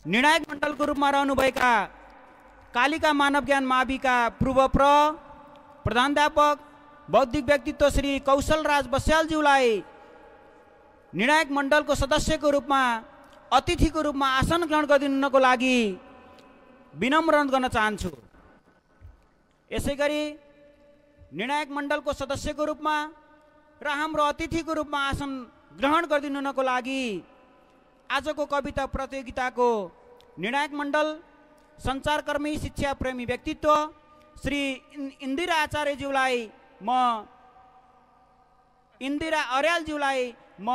निर्णायक मण्डलको रूपमा रहनुभएका कालिका मानव ज्ञान माविका पूर्व प्रधानाध्यापक बौद्धिक व्यक्तित्व श्री कौशलराज बस्यालज्यूलाई निर्णायक मण्डलको सदस्यको रूपमा अतिथिको रूपमा आसन ग्रहण गरिदिनुको लागि विनम्र अनुरोध गर्न चाहन्छु। यसैगरी निर्णायक मण्डलको सदस्यको रूपमा र हाम्रो अतिथिको रूपमा आसन ग्रहण गरिदिनुको लागि आजको कविता प्रतियोगिताको निर्णायक मण्डल सञ्चारकर्मी शिक्षा प्रेमी व्यक्तित्व श्री इन्दिरा आचार्यज्यूलाई इन्दिरा अर्यालज्यूलाई म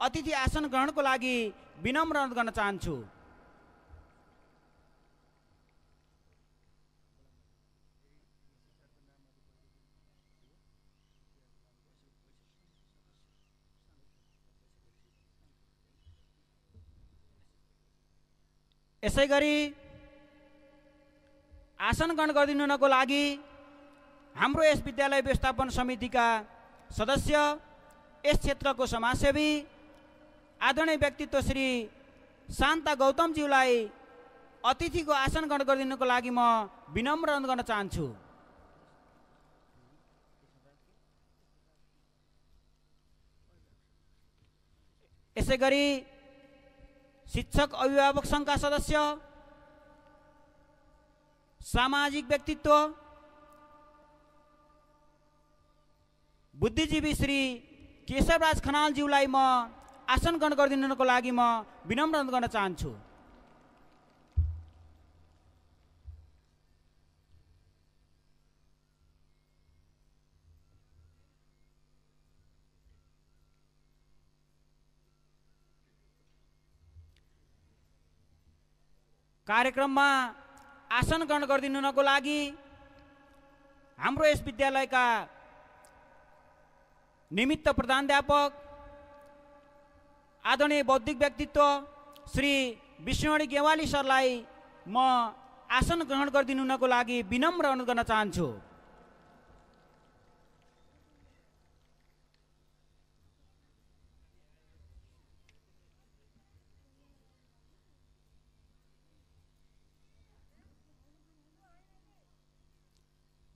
अतिथि आसन ग्रहणको लागि विनम्र अनुरोध गर्न चाहन्छु। यसैगरी आसन ग्रहण गरिदिनुको लागि हाम्रो यस विद्यालय व्यवस्थापन समितिका सदस्य यस क्षेत्रको समाजसेवी आदरणीय व्यक्तित्व श्री शान्ता गौतमज्यूलाई अतिथिको आसन ग्रहण गरिदिनुको लागि म विनम्र अनुरोध गर्न चाहन्छु। यसैगरी शिक्षक अभिभावक संघका सदस्य सामाजिक व्यक्तित्व बुद्धिजीवी श्री केशवराज खनालज्यूलाई म आसन ग्रहण गरिदिनुको लागि म विनम्र अनुरोध गर्न चाहन्छु। कार्यक्रममा आसन ग्रहण गरिदिनुको लागि हाम्रो यस विद्यालयका निमित्त प्रधानाध्यापक आदरणीय बौद्धिक व्यक्तित्व श्री विष्णुमणि गेवाली सरलाई म आसन ग्रहण गरिदिनुको लागि विनम्र अनुरोध गर्न चाहन्छु।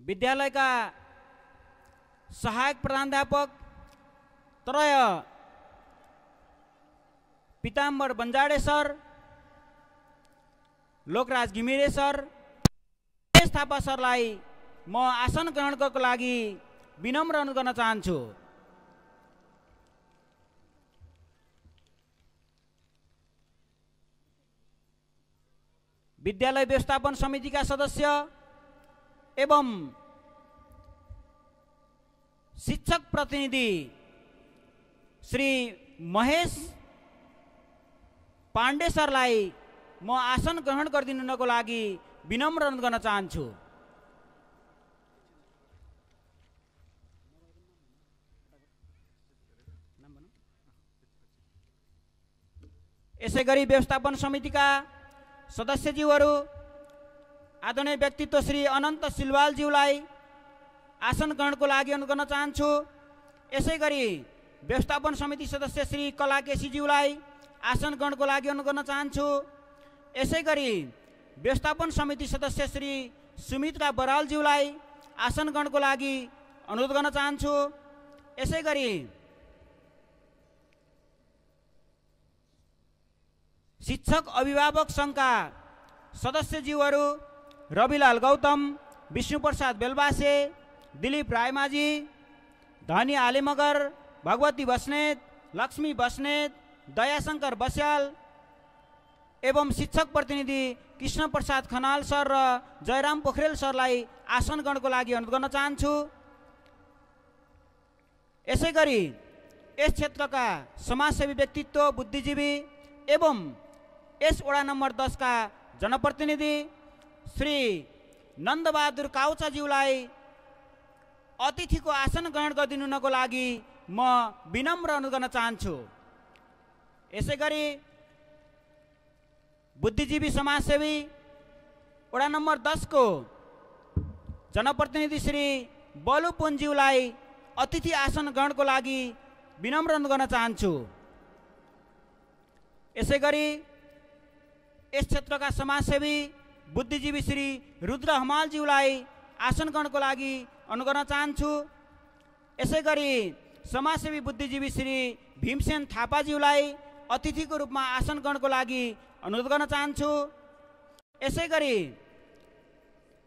विद्यालयका सहायक प्रधानाध्यापक त्रय पीताम्बर बन्जाडे सर, लोकराज घिमिरे सर, थापा सरलाई म आसन ग्रहणको लागि विनम्र अनुरोध गर्न चाहन्छु। विद्यालय व्यवस्थापन समितिका सदस्य एवं शिक्षक प्रतिनिधि श्री महेश पाण्डे सरलाई म आसन ग्रहण गरिदिनुको लागि विनम्र अनुरोध गर्न चाहन्छु। यसैगरी व्यवस्थापन समितिका सदस्यज्यूहरू आदरणीय व्यक्तित्व श्री अनन्त सिलवालज्यूलाई आसन ग्रहणको लागि अनुरोध गर्न चाहन्छु। यसैगरी व्यवस्थापन समिति सदस्य श्री कला केसीज्यूलाई आसन ग्रहणको लागि अनुरोध गर्न चाहन्छु। यसैगरी व्यवस्थापन समिति सदस्य श्री सुमित्रा बरालज्यूलाई आसन ग्रहणको लागि अनुरोध गर्न चाहन्छु। यसैगरी शिक्षक अभिभावक संघका सदस्यज्यूहरू रविलाल गौतम, विष्णुप्रसाद बेलबासे, दिलीप रायमाझी, धनी आलेमगर, भगवती बस्नेत, लक्ष्मी बस्नेत, दयाशंकर बस्याल एवं शिक्षक प्रतिनिधि कृष्ण प्रसाद खनाल सर र जयराम पोखरेल सरलाई आसन ग्रहणको लागि अनुरोध गर्न चाहन्छु। यसैगरी यस क्षेत्रका समाजसेवी व्यक्तित्व बुद्धिजीवी एवं यस वडा नम्बर 10 का जनप्रतिनिधि श्री नन्दबहादुर काउचाज्यूलाई अतिथिको आसन ग्रहण गरिदिनुको लागि म विनम्र अनुरोध गर्न चाहन्छु। यसैगरी बुद्धिजीवी समाजसेवी वडा नम्बर 10 को जनप्रतिनिधि श्री बलु पुन्ज्यूलाई अतिथि आसन ग्रहणको लागि विनम्र अनुरोध गर्न चाहन्छु। यसैगरी यस क्षेत्रका समाजसेवी बुद्धिजीवी श्री रुद्र हमालज्यूलाई आसन ग्रहणको लागि अनुरोध गर्न चाहन्छु। यसै गरी समाजसेवी बुद्धिजीवी श्री भीमसेन थापाज्यूलाई अतिथिको रूपमा आसन ग्रहणको लागि अनुरोध गर्न चाहन्छु। यसै गरी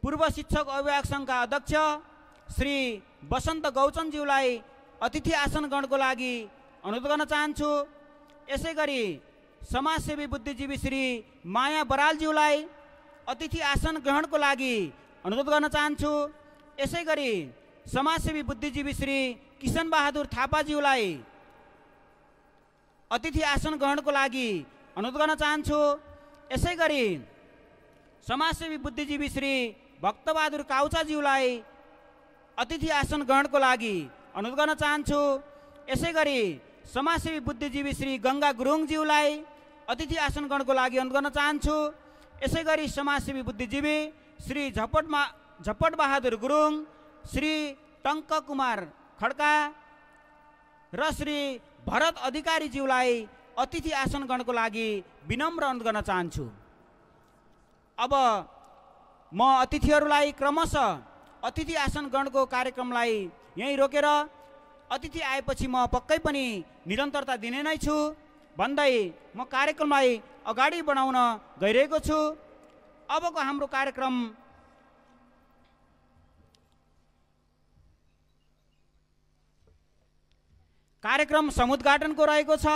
पूर्व शिक्षक अभिभावक सङ्घका अध्यक्ष श्री बसन्त गौचनज्यूलाई अतिथि आसन ग्रहणको लागि अनुरोध गर्न चाहन्छु। यसै गरी समाजसेवी बुद्धिजीवी श्री माया बरालज्यूलाई अतिथि आसन ग्रहणको लागि अनुरोध गर्न चाहन्छु। यसै गरी समाजसेवी बुद्धिजीवी श्री किशन बहादुर थापाज्यूलाई अतिथि आसन ग्रहणको लागि अनुरोध गर्न चाहन्छु। यसै गरी समाजसेवी बुद्धिजीवी श्री भक्तबहादुर काउचाज्यूलाई अतिथि आसन ग्रहणको लागि अनुरोध गर्न चाहन्छु। यसै गरी समाजसेवी बुद्धिजीवी श्री गङ्गा गुरुङज्यूलाई अतिथि आसन ग्रहणको लागि अनुरोध गर्न चाहन्छु। यसै गरी समाजसेवी बुद्धिजीवी श्री झपट बहादुर गुरुङ, श्री टङ्क कुमार खड्का र श्री भरत अधिकारीज्यूलाई अतिथि आसन ग्रहणको लागि विनम्र अनुरोध गर्न चाहन्छु। अब म अतिथिहरूलाई क्रमशः अतिथि आसन ग्रहणको कार्यक्रमलाई यहीँ रोकेर अतिथि आएपछि म पक्कै पनि निरन्तरता दिने नै छु भन्दै म कार्यक्रमलाई अगाडि बढाउन गइरहेको छु। अबको हाम्रो कार्यक्रम समुद्घाटनको रहेको छ।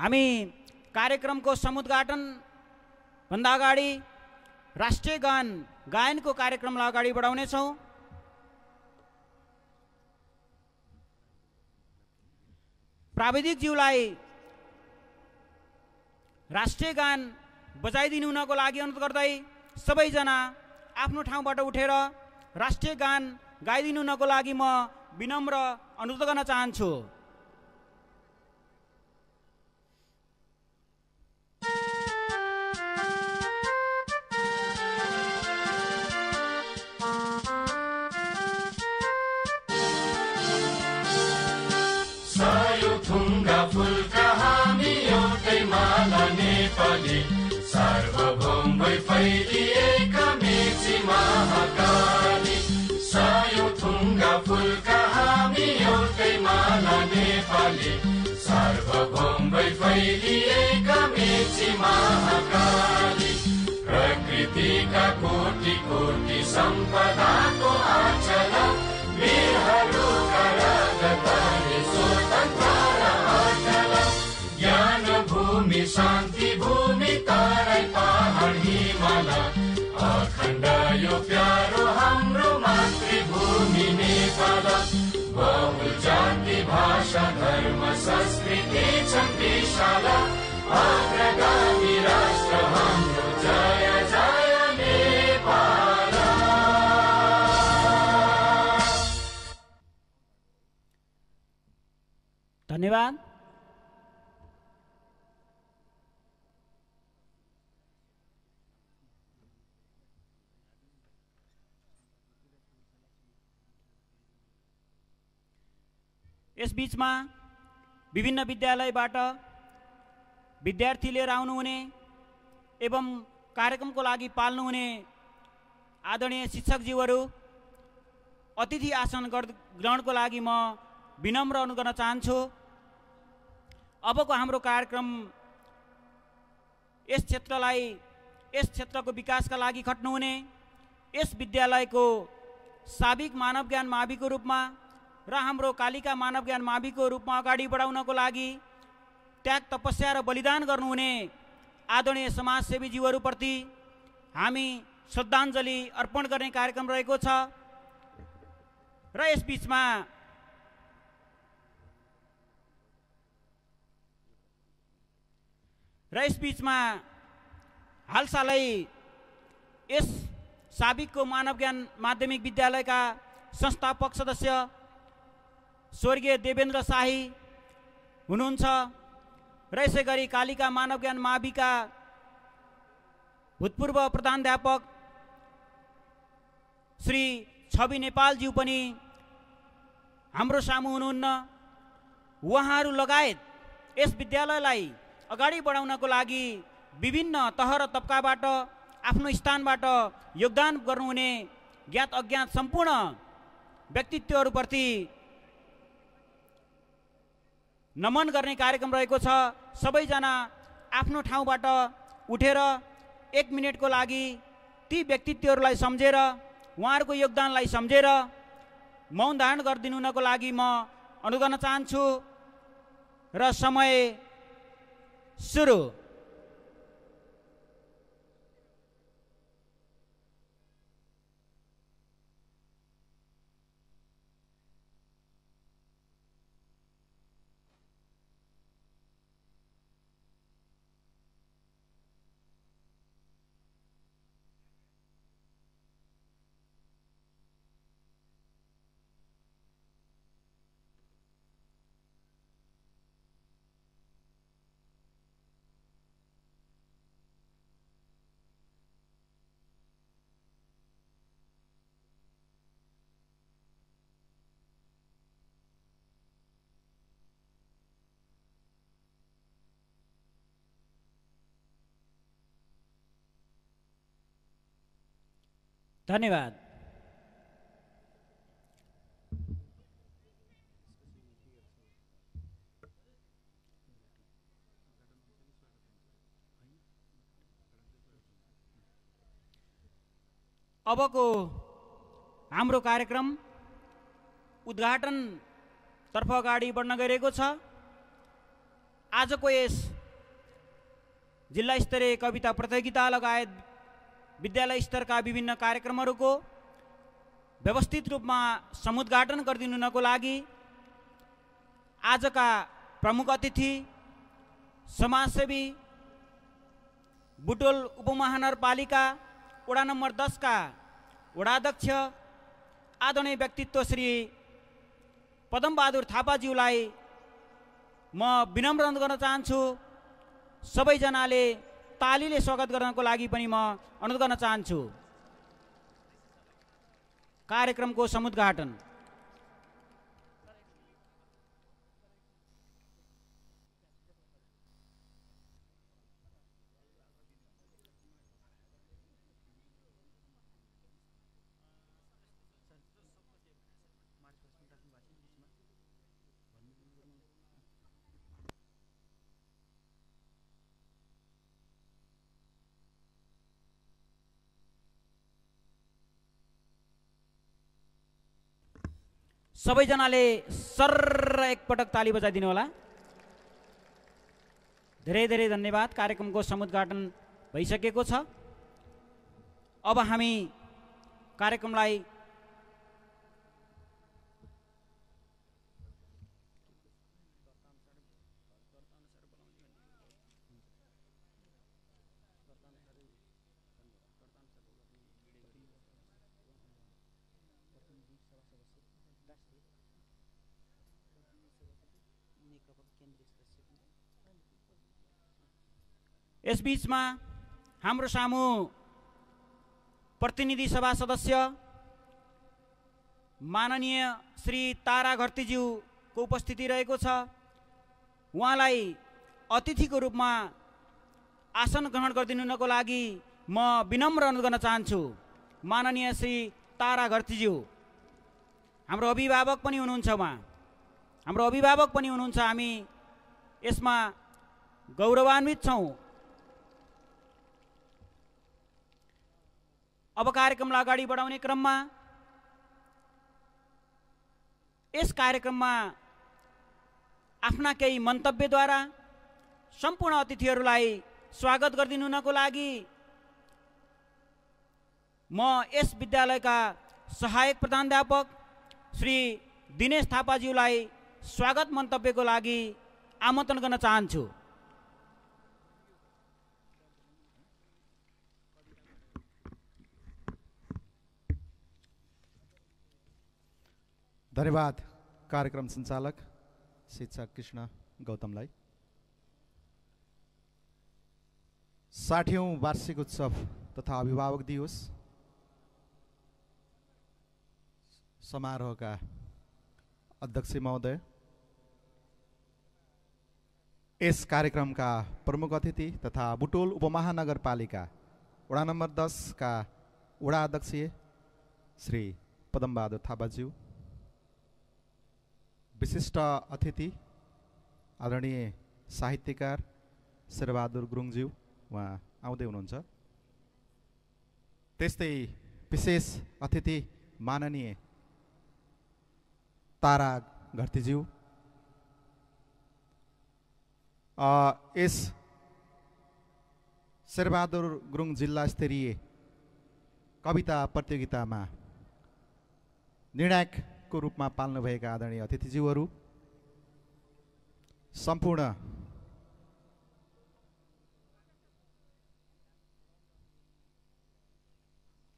हामी कार्यक्रमको समुद्घाटन भन्दा अगाडि राष्ट्रिय गान गायनको कार्यक्रमलाई अगाडि बढाउनेछौँ। प्राविधिकज्यूलाई राष्ट्रिय गान बजाइदिनु हुनको लागि अनुरोध गर्दै सबैजना आफ्नो ठाउँबाट उठेर राष्ट्रिय गान गाइदिनु हुनको लागि म विनम्र अनुरोध गर्न चाहन्छु। फुलका हामी एउटै माला नेपाली सार्वभौम भई फैलिएका मेची महाकाली। सायो थुङ्गा फुलका हामी एउटै माला नेपाली सार्वभौम भई फैलिएका मेची महाकाली। प्रकृतिका कोटि कोटि सम्पदाको आचल वीरहरूका रगतले स्वतन्त्र ज्ञान भूमि शान्ति भूमि तराई पहाड हिमाल अखण्ड यो प्यारो हाम्रो मातृभूमि नेपाल। बहु जाति भाषा धर्म संस्कृति छन् विशाल अग्रगामी राष्ट्र हाम्रो जय जय नेपाल। धन्यवाद। यस बीचमा विभिन्न विद्यालयबाट विद्यार्थी लिएर आउनुहुने एवं कार्यक्रमको लागि पाल्नुहुने आदरणीय शिक्षकज्यूहरू अतिथि आसन ग्रहणको लागि म विनम्र अनुरोध गर्न चाहन्छु। अबको हाम्रो कार्यक्रम यस क्षेत्रको विकासका लागि खट्नुहुने यस विद्यालयको साविक मानव ज्ञान माविको रूपमा र हाम्रो कालिका मानव ज्ञान माविको रूपमा अगाडि बढाउनको लागि त्याग तपस्या र बलिदान गर्नुहुने आदरणीय समाजसेवीज्यूहरूप्रति हामी श्रद्धाञ्जली अर्पण गर्ने कार्यक्रम रहेको छ। र यस बीचमा हालसालै यस साविकको मानव ज्ञान माध्यमिक विद्यालयका संस्थापक सदस्य स्वर्गीय देवेन्द्र शाही हुनुहुन्छ र यसै गरी कालिका मानव ज्ञान माविका भूतपूर्व प्रधानाध्यापक श्री छवि नेपालज्यू पनि हाम्रो सामु हुनुहुन्न। उहाँहरू लगायत यस विद्यालयलाई अगाडि बढाउनको लागि विभिन्न तह र तबकाबाट आफ्नो स्थानबाट योगदान गर्नुहुने ज्ञात अज्ञात सम्पूर्ण व्यक्तित्वहरूप्रति नमन गर्ने कार्यक्रम रहेको छ। सबैजना आफ्नो ठाउँबाट उठेर 1 मिनेटको लागि ती व्यक्तित्वहरूलाई सम्झेर उहाँहरूको योगदानलाई सम्झेर मौन धारण गरिदिनु हुनको लागि म अनुरोध गर्न चाहन्छु र समय सुरु। धन्यवाद। अबको हाम्रो कार्यक्रम उद्घाटनतर्फ अगाडि बढ्न गइरहेको छ। आजको यस जिल्ला स्तरीय कविता प्रतियोगिता लगायत विद्यालय स्तरका विभिन्न कार्यक्रमहरूको व्यवस्थित रूपमा समुद्घाटन गरिदिनुको लागि आजका प्रमुख अतिथि समाजसेवी बुटोल उपमहानगरपालिका वडा नम्बर 10 का वडाध्यक्ष आदरणीय व्यक्तित्व श्री पदमबहादुर थापाज्यूलाई म विनम्र अनुरोध गर्न चाहन्छु। सबैजनाले तालीले स्वागत गर्नको लागि पनि म अनुरोध गर्न चाहन्छु। कार्यक्रमको समुद्घाटन सबैजनाले सर्र एकपटक ताली बजाइदिनु होला। धेरै धेरै धन्यवाद। कार्यक्रमको समुद्घाटन भइसकेको छ। अब हामी कार्यक्रमलाई यस बीचमा हाम्रो सामु प्रतिनिधि सभा सदस्य माननीय श्री तारा घरतीज्यूको उपस्थिति रहेको छ। उहाँलाई अतिथिको रूपमा आसन ग्रहण गरिदिनुको लागि म विनम्र अनुरोध गर्न चाहन्छु। माननीय श्री तारा घरतीज्यू हाम्रो अभिभावक पनि हुनुहुन्छ। हाम्रो अभिभावक पनि हुनुहुन्छ। हामी यसमा गौरवान्वित छौँ। अब कार्यक्रमलाई अगाडि बढाउने क्रममा यस कार्यक्रममा आफ्ना केही मन्तव्यद्वारा सम्पूर्ण अतिथिहरूलाई स्वागत गरिदिनुको लागि म यस विद्यालयका सहायक प्रधानाध्यापक श्री दिनेश थापाज्यूलाई स्वागत मन्तव्यको लागि आमन्त्रण गर्न चाहन्छु। धन्यवाद कार्यक्रम सञ्चालक शिक्षक कृष्ण गौतमलाई। 60औं वार्षिक उत्सव तथा अभिभावक दिवस समारोहका अध्यक्ष महोदय, यस कार्यक्रमका प्रमुख अतिथि तथा बुटोल उपमहानगरपालिका वडा नम्बर 10 का वडा अध्यक्ष श्री पदमबहादुर थापाज्यू, विशिष्ट अतिथि आदरणीय साहित्यकार शेरबहादुर गुरुङज्यू उहाँ आउँदै हुनुहुन्छ। त्यस्तै विशेष अतिथि माननीय तारा घरतीज्यू, यस शेरबहादुर गुरुङ जिल्ला स्तरीय कविता प्रतियोगितामा निर्णायकको रूपमा पाल्नुभएका आदरणीय अतिथिज्यूहरू, सम्पूर्ण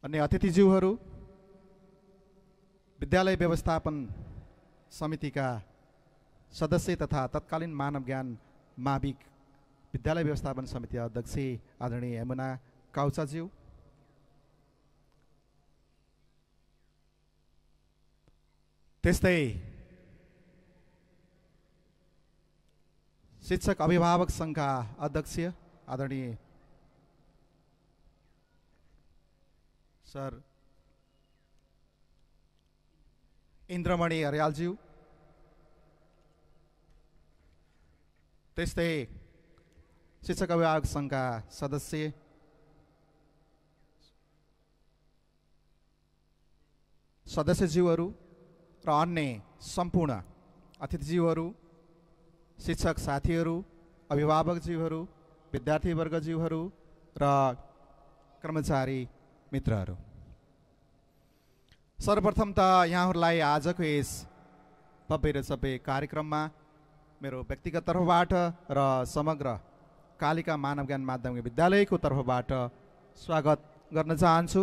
अन्य अतिथिज्यूहरू, विद्यालय व्यवस्थापन समितिका सदस्य तथा तत्कालीन मानव ज्ञान माविक विद्यालय व्यवस्थापन समिति अध्यक्ष आदरणीय यमुना काउचाज्यू, त्यस्तै शिक्षक अभिभावक संघका अध्यक्ष आदरणीय सर इन्द्रमणि अर्यालज्यू, त्यस्तै शिक्षक अभिभावक संघका सदस्य सदस्यज्यूहरू र अन्य सम्पूर्ण अतिथिज्यूहरू, शिक्षक साथीहरू, अभिभावकज्यूहरू, विद्यार्थीवर्गज्यूहरू र कर्मचारी मित्रहरू, सर्वप्रथम त यहाँहरूलाई आजको यस भव्य र सभ्य कार्यक्रममा मेरो व्यक्तिगत तर्फबाट र समग्र कालिका मानव ज्ञान माध्यमिक विद्यालयको तर्फबाट स्वागत गर्न चाहन्छु।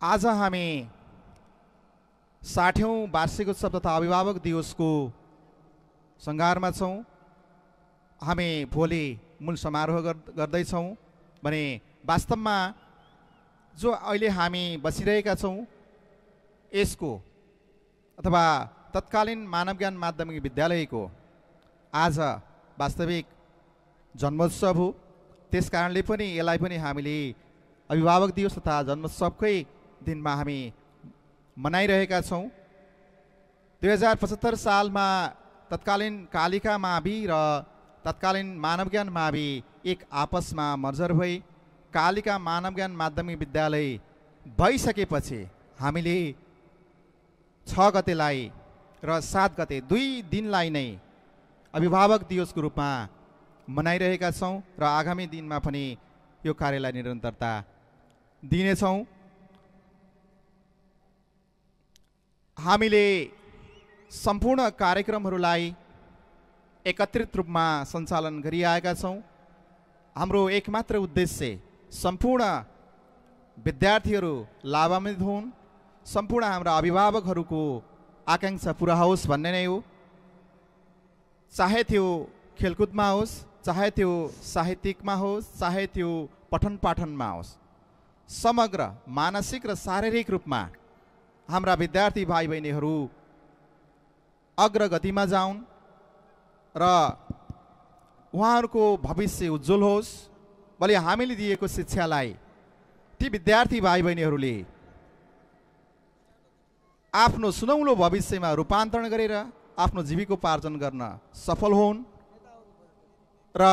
आज हामी 60औं वार्षिक उत्सव तथा अभिभावक दिवसको सङ्घारमा छौँ। हामी भोलि मूल समारोह गर्दैछौँ भने वास्तवमा जो अहिले हामी बसिरहेका छौँ यसको अथवा तत्कालीन मानव ज्ञान माध्यमिक विद्यालयको आज वास्तविक जन्मोत्सव हो। त्यस कारणले पनि यसलाई पनि हामीले अभिभावक दिवस तथा जन्मोत्सवकै दिनमा हामी मनाइरहेका छौँ। 2075 सालमा तत्कालीन कालिका मावि र तत्कालीन मानव ज्ञान मावि एक आपसमा मर्जर भई कालिका मानव ज्ञान माध्यमिक विद्यालय भइसकेपछि हामीले 6 गतेलाई र 7 गते 2 दिनलाई नै अभिभावक दिवसको रूपमा मनाइरहेका छौँ र आगामी दिनमा पनि यो कार्यलाई निरन्तरता दिनेछौँ। हामीले सम्पूर्ण कार्यक्रमहरूलाई एकत्रित रूपमा सञ्चालन गरिआएका छौँ। हाम्रो एकमात्र उद्देश्य सम्पूर्ण विद्यार्थीहरू लाभान्वित हुन्, सम्पूर्ण हाम्रा अभिभावकहरूको आकाङ्क्षा पुरा होस् भन्ने नै हो। चाहे त्यो खेलकुदमा होस्, चाहे त्यो साहित्यिकमा होस्, चाहे त्यो पठन पाठनमा होस्, समग्र मानसिक र शारीरिक रूपमा हाम्रा विद्यार्थी भाइ बहिनीहरू अग्रगतिमा जाउन् र उहाँहरूको भविष्य उज्जवल होस्। भोलि हामीले दिएको शिक्षालाई ती विद्यार्थी भाइ बहिनीहरूले आफ्नो सुनौलो भविष्यमा रूपान्तरण गरेर आफ्नो जीविकोपार्जन गर्न सफल हुन् र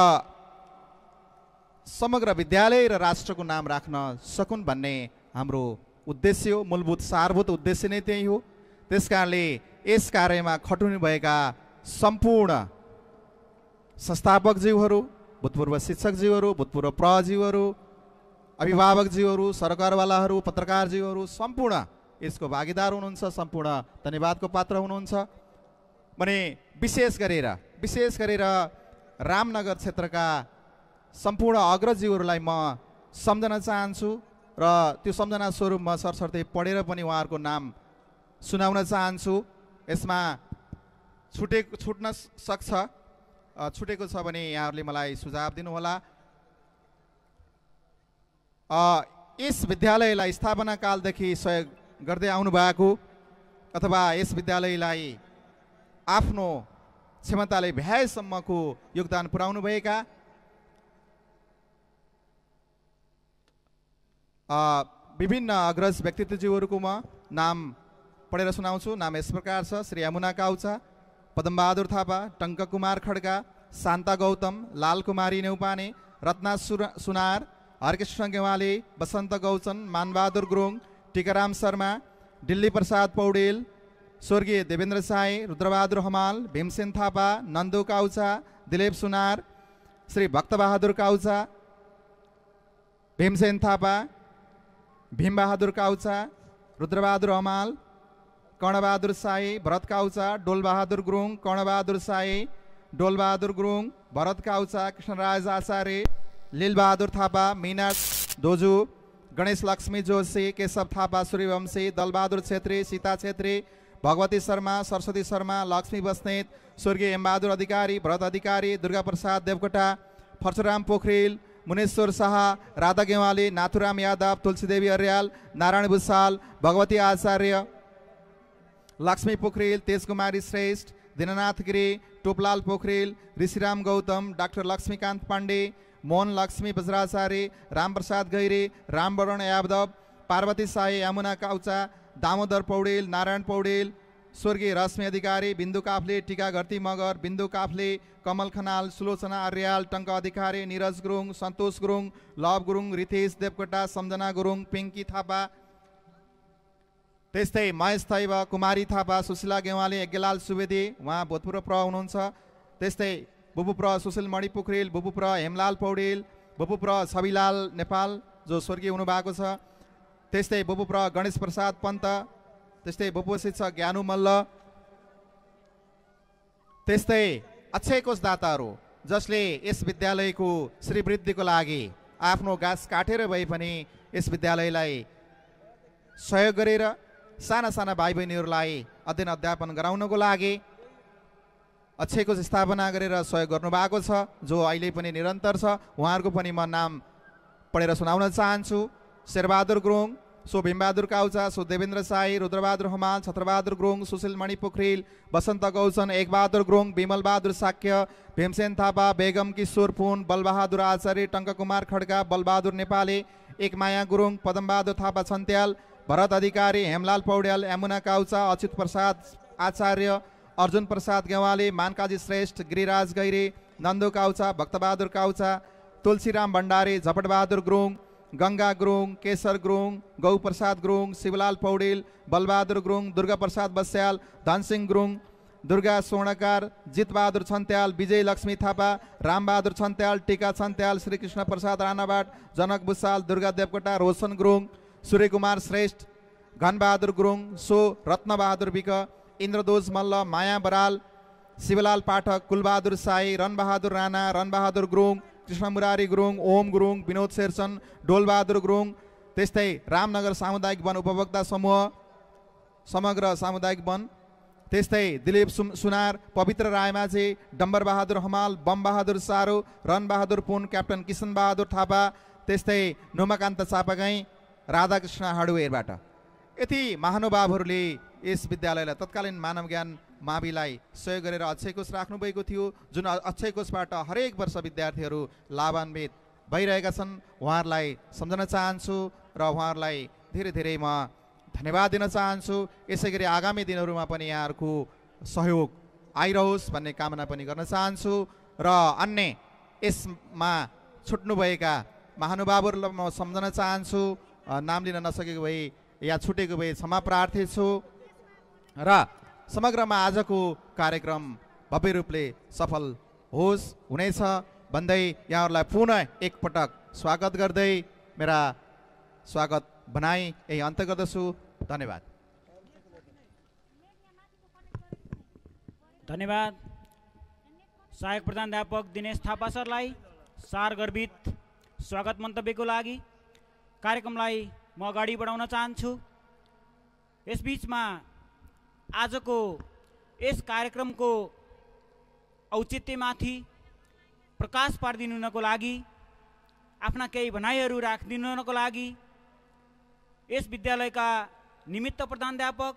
समग्र विद्यालय र राष्ट्रको नाम राख्न सकुन् भन्ने हाम्रो उद्देश्य हो। मूलभूत सारभूत उद्देश्य नै त्यही हो। त्यसकारणले यस कार्यमा खट्नुभएका सम्पूर्ण संस्थापकज्यूहरू, भूतपूर्व शिक्षकज्यूहरू, भूतपूर्व प्रज्यूहरू, अभिभावकज्यूहरू, सरकारवालाहरू, पत्रकारज्यूहरू सम्पूर्ण यसको भागीदार हुनुहुन्छ, सम्पूर्ण धन्यवादको पात्र हुनुहुन्छ भने विशेष गरेर रामनगर क्षेत्रका सम्पूर्ण अग्रजीहरूलाई म सम्झन चाहन्छु र त्यो सम्झना स्वरूप म सरसर्ती पढेर पनि उहाँहरूको नाम सुनाउन चाहन्छु। यसमा छुट्न सक्छ छुटेको छ भने यहाँहरूले मलाई सुझाव दिनुहोला। यस विद्यालयलाई स्थापना कालदेखि सहयोग गर्दै आउनु भएको अथवा यस विद्यालयलाई आफ्नो क्षमताले भ्याएसम्मको योगदान पुर्याउनु भएका विभिन्न अग्रज व्यक्तित्वज्यूहरूको म नाम पढेर सुनाउँछु। नाम यस प्रकार छ: श्री यमुना काउचा, पदमबहादुर थापा, टङ्क कुमार खड्का, शान्ता गौतम, लाल कुमारी नेउपाने, रत्ना सुनार, हरकृष्ण गेवाली, बसन्त गौचन, मानबहादुर गुरुङ, टिकाराम शर्मा, दिल्ली प्रसाद पौडेल, स्वर्गीय देवेन्द्र साई, रुद्रबहादुर हमाल, भीमसेन थापा, नन्दु काउचा, दिलीप सुनार, श्री भक्तबहादुर काउचा, भीमसेन थापा, भीमबहादुर काउचा, रुद्रबहादुर हमाल, कर्णबहादुर साई, भरत काउचा, डोलबहादुर गुरुङ, कर्णबहादुर साई, डोलबहादुर गुरुङ, भरत काउचा, कृष्णराज आचार्य, लीलबहादुर थापा, मीना दोजु, गणेश लक्ष्मी जोशी, केशव थापा, सूर्यवंशी, दलबहादुर छेत्री, सीता छेत्री, भगवती शर्मा, सरस्वती शर्मा, लक्ष्मी बस्नेत, स्वर्गीय एमबहादुर अधिकारी, भरत अधिकारी, दुर्गा प्रसाद देवकोटा, परशुराम पोखरेल, मुनेश्वर शाह, राधा गेवाली, नाथुराम यादव, तुलसीदेवी अर्याल, नारायण भूषाल, भगवती आचार्य, लक्ष्मी पोखरेल, तेजकुमारी श्रेष्ठ, दीननाथ गिरी, टोपलाल पोखरेल, ऋषिराम गौतम, डाक्टर लक्ष्मीकान्त पाण्डे, मोहन लक्ष्मी बज्राचार्य, रामप्रसाद गैरे, रामवरण यादव, पार्वती साई, यमुना काउचा, दामोदर पौडेल, नारायण पौडेल, स्वर्गीय रश्मि अधिकारी, बिन्दु काफ्ले, टीका घरती मगर, बिन्दु काफ्ले, कमल खनाल, सुलोचना अर्याल, टङ्क अधिकारी, निरज गुरुङ, सन्तोष गुरुङ, लव गुरुङ, रितेश देवकोटा, सम्झना गुरुङ, पिङ्की थापा, त्यस्तै महेश थैव, कुमारी थापा, सुशीला गेवाली, यज्ञलाल सुवेदी, उहाँ भूतपूर्व प्र हुनुहुन्छ। त्यस्तै बुबुप्र सुशील मणि पोखरेल, बुबुप्र हेमलाल पौडेल, बुबुप्र छविलाल नेपाल जो स्वर्गीय हुनुभएको छ। त्यस्तै बुबुप्र गणेश प्रसाद पन्त, त्यस्तै बुबु शिक्षक ज्ञानु मल्ल, त्यस्तै अक्षय कोष दाताहरू जसले यस विद्यालयको श्रीवृद्धिको लागि आफ्नो घाँस काटेर भए पनि यस विद्यालयलाई सहयोग गरेर साना साना भाइ बहिनीहरूलाई अध्ययन अध्यापन गराउनको लागि अक्षय कोष स्थापना गरेर सहयोग गर्नुभएको छ, जो अहिले पनि निरन्तर छ। उहाँहरूको पनि म नाम पढेर सुनाउन चाहन्छु। शेरबहादुर गुरुङ, सो भीमबहादुर काउचा, सो देवेन्द्र साई, रुद्रबहादुर हमाल, छत्रबहादुर गुरुङ, सुशील मणि पोखरेल, बसन्त गौचन, एकबहादुर गुरुङ, विमल बहादुर साक्य, भीमसेन थापा, बेगम किशोर पुन, बलबहादुर आचार्य, टङ्क कुमार खड्का, बलबहादुर नेपाली, एकमाया गुरुङ, पदमबहादुर थापा छन्त्याल, भरत अधिकारी, हेमलाल पौड्याल, यमुना काउचा, अच्युत प्रसाद आचार्य, अर्जुन प्रसाद गेवाली, मानकाजी श्रेष्ठ, गिरिराज गैरे, नन्दु काउचा, भक्तबहादुर काउचा, तुलसीराम भण्डारी, झपटबहादुर गुरुङ, गङ्गा गुरुङ, केशर गुरुङ, गौ प्रसाद गुरुङ, शिवलाल पौडेल, बलबहादुर गुरुङ, दुर्गा प्रसाद बस्याल, धनसिंह गुरुङ, दुर्गा स्वर्णकार, जितबहादुर छन्त्याल, विजय लक्ष्मी थापा, रामबहादुर छन्त्याल, टीका छन्त्याल, श्रीकृष्ण प्रसाद राणाबाट, जनक भुषाल, दुर्गा देवकोटा, रोशन गुरुङ, सूर्यकुमार श्रेष्ठ, घनबहादुर गुरुङ, सो रत्नबहादुर विक, इन्द्रदोज मल्ल, माया बराल, शिवलाल पाठक, कुलबहादुर साई, रणबहादुर राणा, रणबहादुर गुरुङ, कृष्ण मुरारी गुरुङ, ओम गुरुङ, विनोद शेरचन, डोलबहादुर गुरुङ, त्यस्तै रामनगर सामुदायिक वन उपभोक्ता समूह, समग्र सामुदायिक वन, त्यस्तै दिलीप सुनार, पवित्र रायमाझी, डम्बर बहादुर हमाल, बम बहादुर सारो, रणबहादुर पुन, क्याप्टन किसन बहादुर थापा, त्यस्तै नुमाकान्त चापागाई, राधाकृष्ण हाडुवेरबाट यति महानुभावहरूले यस विद्यालयलाई तत्कालीन मानव ज्ञान माविलाई सहयोग गरेर अक्षय कोष राख्नुभएको थियो, जुन अक्षय कोषबाट हरेक वर्ष विद्यार्थीहरू लाभान्वित भइरहेका छन्। उहाँहरूलाई सम्झन चाहन्छु र उहाँहरूलाई धेरै धेरै म धन्यवाद दिन चाहन्छु। यसै गरी आगामी दिनहरूमा पनि यहाँहरूको सहयोग आइरहोस् भन्ने कामना पनि गर्न चाहन्छु र अन्य यसमा छुट्नुभएका महानुभावहरूलाई म सम्झन चाहन्छु। नाम लिन नसकेको भए या छुटेको भए क्षमा प्रार्थी छु र समग्रमा आजको कार्यक्रम भव्य रूपले सफल हुनेछ भन्दै यहाँहरूलाई पुनः एकपटक स्वागत गर्दै मेरा स्वागत बनाई यही अन्त गर्दछु। धन्यवाद। धन्यवाद सहायक प्रधानाध्यापक दिनेश थापा सरलाई सार गर्भित स्वागत मन्तव्यको लागि। कार्यक्रमलाई म अगाडि बढाउन चाहन्छु। यसबीचमा आजको यस कार्यक्रमको औचित्यमाथि प्रकाश पारिदिनुको लागि आफ्ना केही भनाइहरू राखिदिनुको लागि यस विद्यालयका निमित्त प्रधानाध्यापक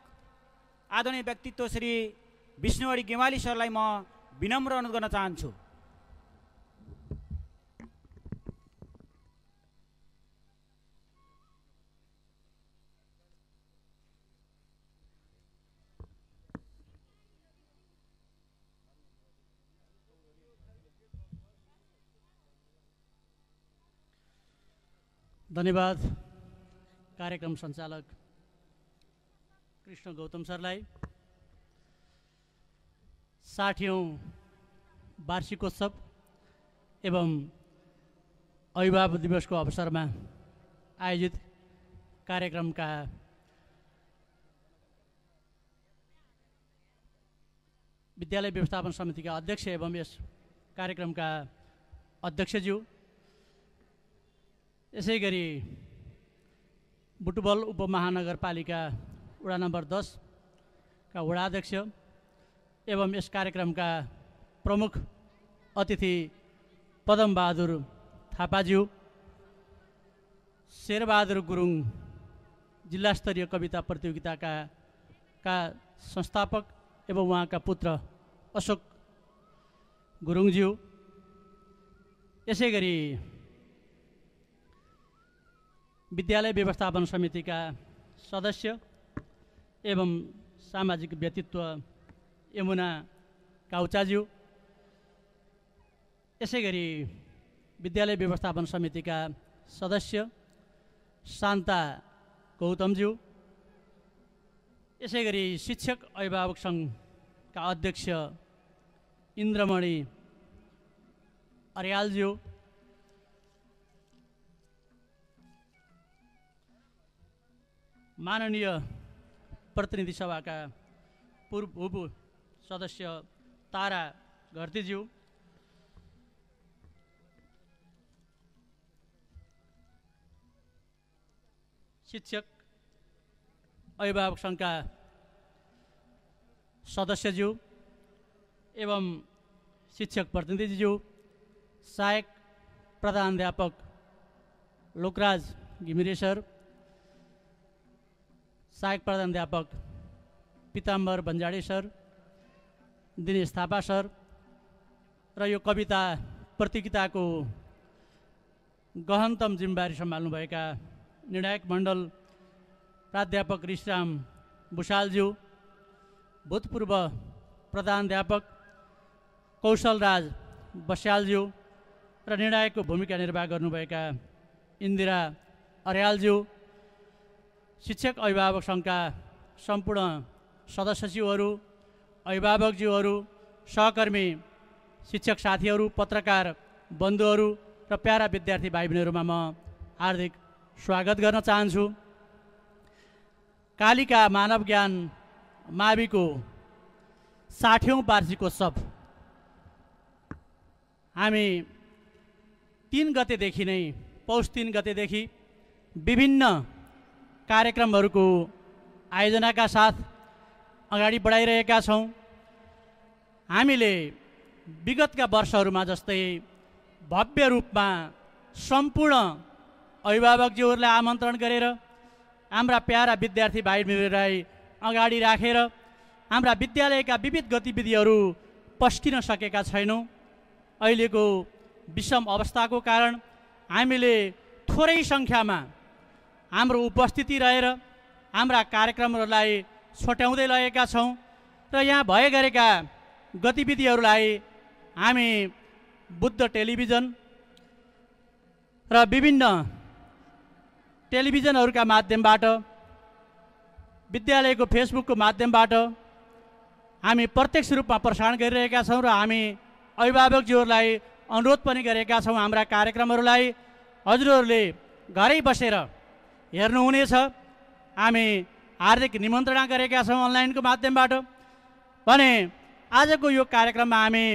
आदरणीय व्यक्तित्व श्री विष्णुवारी गेवाली सरलाई म विनम्र अनुरोध गर्न चाहन्छु। धन्यवाद कार्यक्रम सञ्चालक कृष्ण गौतम सरलाई। 60औं वार्षिकोत्सव एवं अभिभावक दिवसको अवसरमा आयोजित कार्यक्रमका विद्यालय व्यवस्थापन समितिका अध्यक्ष एवं यस कार्यक्रमका अध्यक्षज्यू, यसै गरी बुटवल उपमहानगरपालिका वडा नम्बर 10 का वडाध्यक्ष एवं यस कार्यक्रमका प्रमुख अतिथि पदमबहादुर थापाज्यू, शेरबहादुर गुरुङ जिल्ला स्तरीय कविता प्रतियोगिताका संस्थापक एवं उहाँका पुत्र अशोक गुरुङज्यू, यसै गरी विद्यालय व्यवस्थापन समितिका सदस्य एवं सामाजिक व्यक्तित्व यमुना काउचाज्यू, यसै गरी विद्यालय व्यवस्थापन समितिका सदस्य शान्ता गौतमज्यू, यसै गरी शिक्षक अभिभावक सङ्घका अध्यक्ष इन्द्रमणि अर्यालज्यू, माननीय प्रतिनिधि सभाका पूर्व उप सदस्य तारा घरतीज्यू, शिक्षक अभिभावक सङ्घका सदस्यज्यू एवं शिक्षक प्रतिनिधिज्यू, सहायक प्रधानाध्यापक लोकराज घिमिरे सर, सहायक प्रधानाध्यापक पिताम्बर भन्जाडे सर, दिनेश थापा सर र यो कविता प्रतियोगिताको गहनतम जिम्मेवारी सम्हाल्नुभएका निर्णायक मण्डल प्राध्यापक ऋषिराम भुषालज्यू, भूतपूर्व प्रधानाध्यापक कौशलराज बस्यालज्यू र निर्णायकको भूमिका निर्वाह गर्नुभएका इन्दिरा अर्यालज्यू, शिक्षक अभिभावक सङ्घका सम्पूर्ण सदस्यज्यूहरू, अभिभावकज्यूहरू, सहकर्मी शिक्षक साथीहरू, पत्रकार बन्धुहरू र प्यारा विद्यार्थी भाइ बहिनीहरूमा म हार्दिक स्वागत गर्न चाहन्छु। कालिका मानव ज्ञान माविको 60औं वार्षिकोत्सव हामी 3 गतेदेखि नै पौष 3 गतेदेखि विभिन्न कार्यक्रमहरूको आयोजनाका साथ अगाडि बढाइरहेका छौँ। हामीले विगतका वर्षहरूमा जस्तै भव्य रूपमा सम्पूर्ण अभिभावकज्यूहरूलाई आमन्त्रण गरेर हाम्रा प्यारा विद्यार्थी भाइ बहिनीहरूलाई अगाडि राखेर हाम्रा विद्यालयका विविध गतिविधिहरू पस्किन सकेका छैनौँ। अहिलेको विषम अवस्थाको कारण हामीले थोरै सङ्ख्यामा हाम्रो उपस्थिति रहेर हाम्रा कार्यक्रमहरूलाई छोट्याउँदै लगेका छौँ र यहाँ भए गरेका गतिविधिहरूलाई हामी बुद्ध टेलिभिजन र विभिन्न टेलिभिजनहरूका माध्यमबाट, विद्यालयको फेसबुकको माध्यमबाट हामी प्रत्यक्ष रूपमा प्रसारण गरिरहेका छौँ र हामी अभिभावकज्यूहरूलाई अनुरोध पनि गरेका छौँ हाम्रा कार्यक्रमहरूलाई हजुरहरूले घरै बसेर हेर्नुहुनेछ। हामी हार्दिक निमन्त्रणा गरेका छौँ अनलाइनको माध्यमबाट। भने आजको यो कार्यक्रममा हामी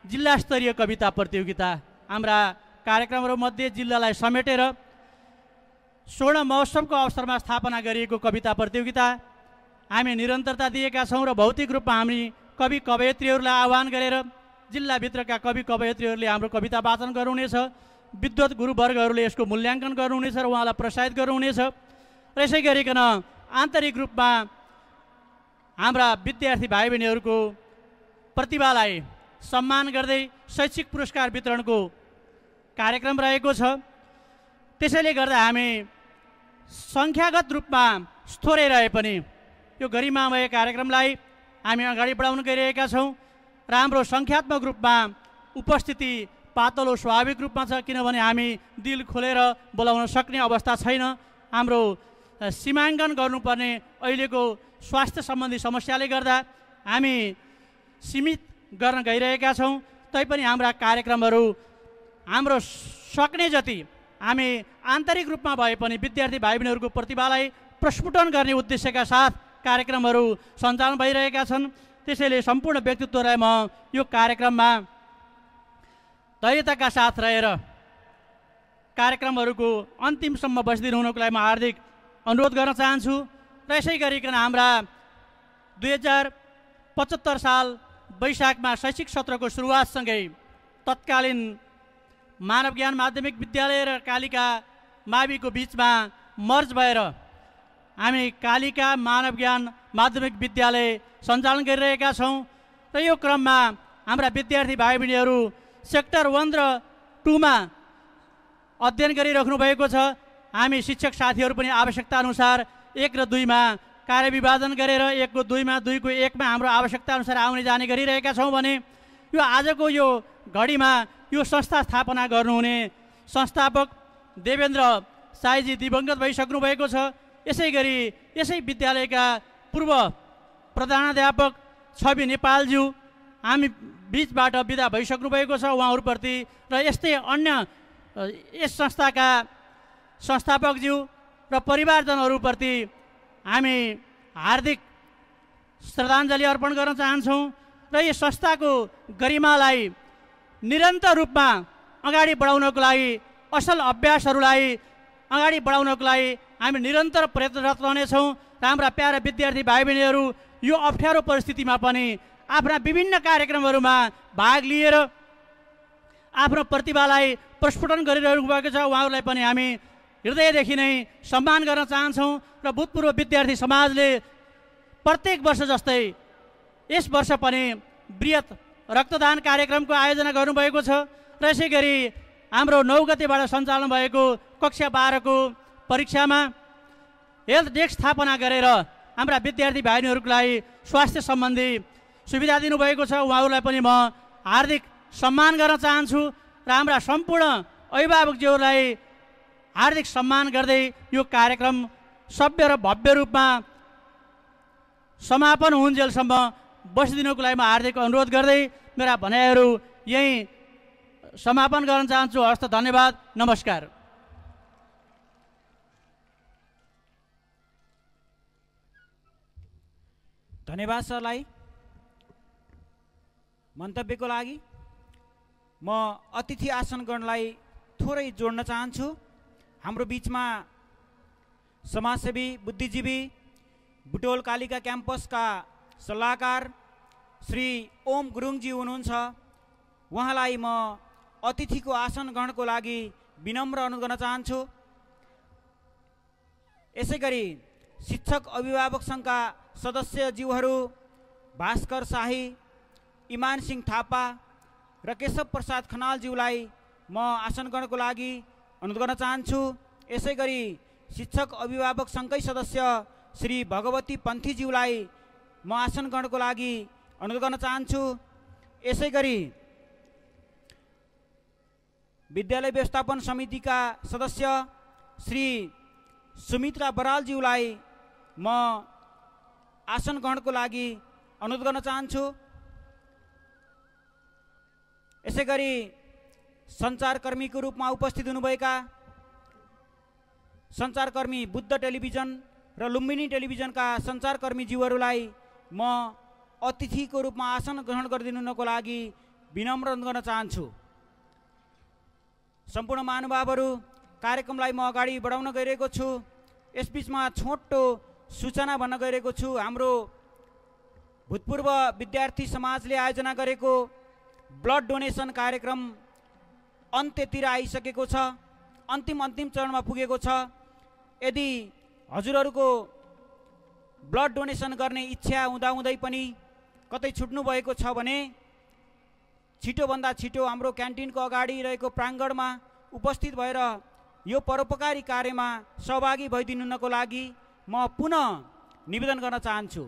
जिल्ला स्तरीय कविता प्रतियोगिता, हाम्रा कार्यक्रमहरूमध्ये जिल्लालाई समेटेर स्वर्ण महोत्सवको अवसरमा स्थापना गरिएको कविता प्रतियोगिता हामी निरन्तरता दिएका छौँ र भौतिक रूपमा हामी कवि कवयित्रीहरूलाई आह्वान गरेर जिल्लाभित्रका कवि कवयित्रीहरूले हाम्रो कविता वाचन गर्नुहुनेछ। विद्वत गुरुवर्गहरूले यसको मूल्याङ्कन गर्नुहुनेछ र उहाँलाई प्रोत्साहित गर्नुहुनेछ। र यसै गरिकन आन्तरिक रूपमा हाम्रा विद्यार्थी भाइ बहिनीहरूको प्रतिभालाई सम्मान गर्दै शैक्षिक पुरस्कार वितरणको कार्यक्रम रहेको छ। त्यसैले गर्दा हामी सङ्ख्यागत रूपमा थोरै रहे पनि यो गरिमामय कार्यक्रमलाई हामी अगाडि बढाउन गइरहेका छौँ र हाम्रो सङ्ख्यात्मक रूपमा उपस्थिति पातलो स्वाभाविक रूपमा छ, किनभने हामी दिल खोलेर बोलाउन सक्ने अवस्था छैन। हाम्रो सीमाङ्कन गर्नुपर्ने अहिलेको स्वास्थ्य सम्बन्धी समस्याले गर्दा हामी सीमित गर्न गइरहेका छौँ। तैपनि हाम्रा कार्यक्रमहरू हाम्रो सक्ने जति हामी आन्तरिक रूपमा भए पनि विद्यार्थी भाइ बहिनीहरूको प्रतिभालाई प्रस्फुटन गर्ने उद्देश्यका साथ कार्यक्रमहरू सञ्चालन भइरहेका छन्। त्यसैले सम्पूर्ण व्यक्तित्वलाई म यो कार्यक्रममा धैर्यताका साथ रहेर कार्यक्रमहरूको अन्तिमसम्म बसिदिनु हुनको लागि म हार्दिक अनुरोध गर्न चाहन्छु। र यसै गरिकन हाम्रा 2075 साल वैशाखमा शैक्षिक सत्रको सुरुवातसँगै तत्कालीन मानव ज्ञान माध्यमिक विद्यालय र कालिका माविको बिचमा मर्ज भएर हामी कालिका मानव ज्ञान माध्यमिक विद्यालय सञ्चालन गरिरहेका छौँ। र यो क्रममा हाम्रा विद्यार्थी भाइ बहिनीहरू सेक्टर 1 र 2 मा अध्ययन गरिराख्नु भएको छ। हामी शिक्षक साथीहरू पनि आवश्यकता अनुसार 1 र 2 मा कार्यविभाजन गरेर 1 को 2 मा 2 को 1 मा हाम्रो आवश्यकता अनुसार आउने जाने गरिरहेका छौँ भने यो आजको यो घडीमा यो संस्था स्थापना गर्नुहुने संस्थापक देवेन्द्र साईजी दिवंगत भइसक्नु भएको छ। यसै गरी यसै विद्यालयका पूर्व प्रधानाध्यापक छवि नेपालज्यू हामी बीचबाट बिदा भइसक्नु भएको छ। उहाँहरूप्रति र यस्तै अन्य यस संस्थाका संस्थापकज्यू र परिवारजनहरूप्रति हामी हार्दिक श्रद्धाञ्जली अर्पण गर्न चाहन्छौँ र यस संस्थाको गरिमालाई निरन्तर रूपमा अगाडि बढाउनको लागि असल अभ्यासहरूलाई अगाडि बढाउनको लागि हामी निरन्तर प्रयत्नरत रहनेछौँ। र हाम्रा प्यारा विद्यार्थी भाइ बहिनीहरू यो अप्ठ्यारो परिस्थितिमा पनि आफ्ना विभिन्न कार्यक्रमहरूमा भाग लिएर आफ्नो प्रतिभालाई प्रस्फुटन गरिरहनु भएको छ। उहाँहरूलाई पनि हामी हृदयदेखि नै सम्मान गर्न चाहन्छौँ र भूतपूर्व विद्यार्थी समाजले प्रत्येक वर्ष जस्तै यस वर्ष पनि बृहत रक्तदान कार्यक्रमको आयोजना गर्नुभएको छ। र यसै गरी हाम्रो 9 गतेबाट सञ्चालन भएको कक्षा 12 को परीक्षामा हेल्थ डेस्क स्थापना गरेर हाम्रा विद्यार्थी भाइहरूको लागि स्वास्थ्य सम्बन्धी सुविधा दिनुभएको छ। उहाँहरूलाई पनि म हार्दिक सम्मान गर्न चाहन्छु र हाम्रा सम्पूर्ण अभिभावकज्यूहरूलाई हार्दिक सम्मान गर्दै यो कार्यक्रम सभ्य र भव्य रूपमा समापन हुन्जेलसम्म बसिदिनुको लागि म हार्दिक अनुरोध गर्दै मेरा भनाइहरू यही समापन गर्न चाहन्छु। हस्त धन्यवाद, नमस्कार। धन्यवाद सरलाई मन्तव्यको लागि। म अतिथि आसनगणलाई थोरै जोड्न चाहन्छु। हाम्रो बिचमा समाजसेवी बुद्धिजीवी बुटोल कालिका क्याम्पसका सल्लाहकार श्री ओम गुरुङजी हुनुहुन्छ। उहाँलाई म अतिथिको आसन ग्रहणको लागि विनम्र अनुरोध गर्न चाहन्छु। यसै गरी शिक्षक अभिभावक सङ्घका सदस्यज्यूहरू भास्कर शाही, इमान सिंह थापा र केशव प्रसाद खनालज्यूलाई म आसन ग्रहणको लागि अनुरोध गर्न चाहन्छु। यसै गरी शिक्षक अभिभावक सङ्घकै सदस्य श्री भगवती पन्थीज्यूलाई म आसन ग्रहणको लागि अनुरोध गर्न चाहन्छु। यसै गरी विद्यालय व्यवस्थापन समितिका सदस्य श्री सुमित्रा बरालज्यूलाई म आसन ग्रहणको लागि अनुरोध गर्न चाहन्छु। यसै गरी सञ्चारकर्मीको रूपमा उपस्थित हुनुभएका सञ्चारकर्मी बुद्ध टेलिभिजन र लुम्बिनी टेलिभिजनका सञ्चारकर्मीज्यूहरूलाई म अतिथिको रूपमा आसन ग्रहण गरिदिनुको लागि विनम्र अनुरोध गर्न चाहन्छु। सम्पूर्ण महानुभावहरू, कार्यक्रमलाई म अगाडि बढाउन गइरहेको छु। यसबीचमा छोटो सूचना भन्न गइरहेको छु। हाम्रो भूतपूर्व विद्यार्थी समाजले आयोजना गरेको ब्लड डोनेसन कार्यक्रम अन्त्यतिर आइसकेको छ, अन्तिम चरणमा पुगेको छ। यदि हजुरहरूको ब्लड डोनेसन गर्ने इच्छा हुँदाहुँदै पनि कतै छुट्नु भएको छ भने छिटोभन्दा छिटो हाम्रो क्यान्टिनको अगाडि रहेको प्राङ्गणमा उपस्थित भएर यो परोपकारी कार्यमा सहभागी भइदिनुको लागि म पुनः निवेदन गर्न चाहन्छु।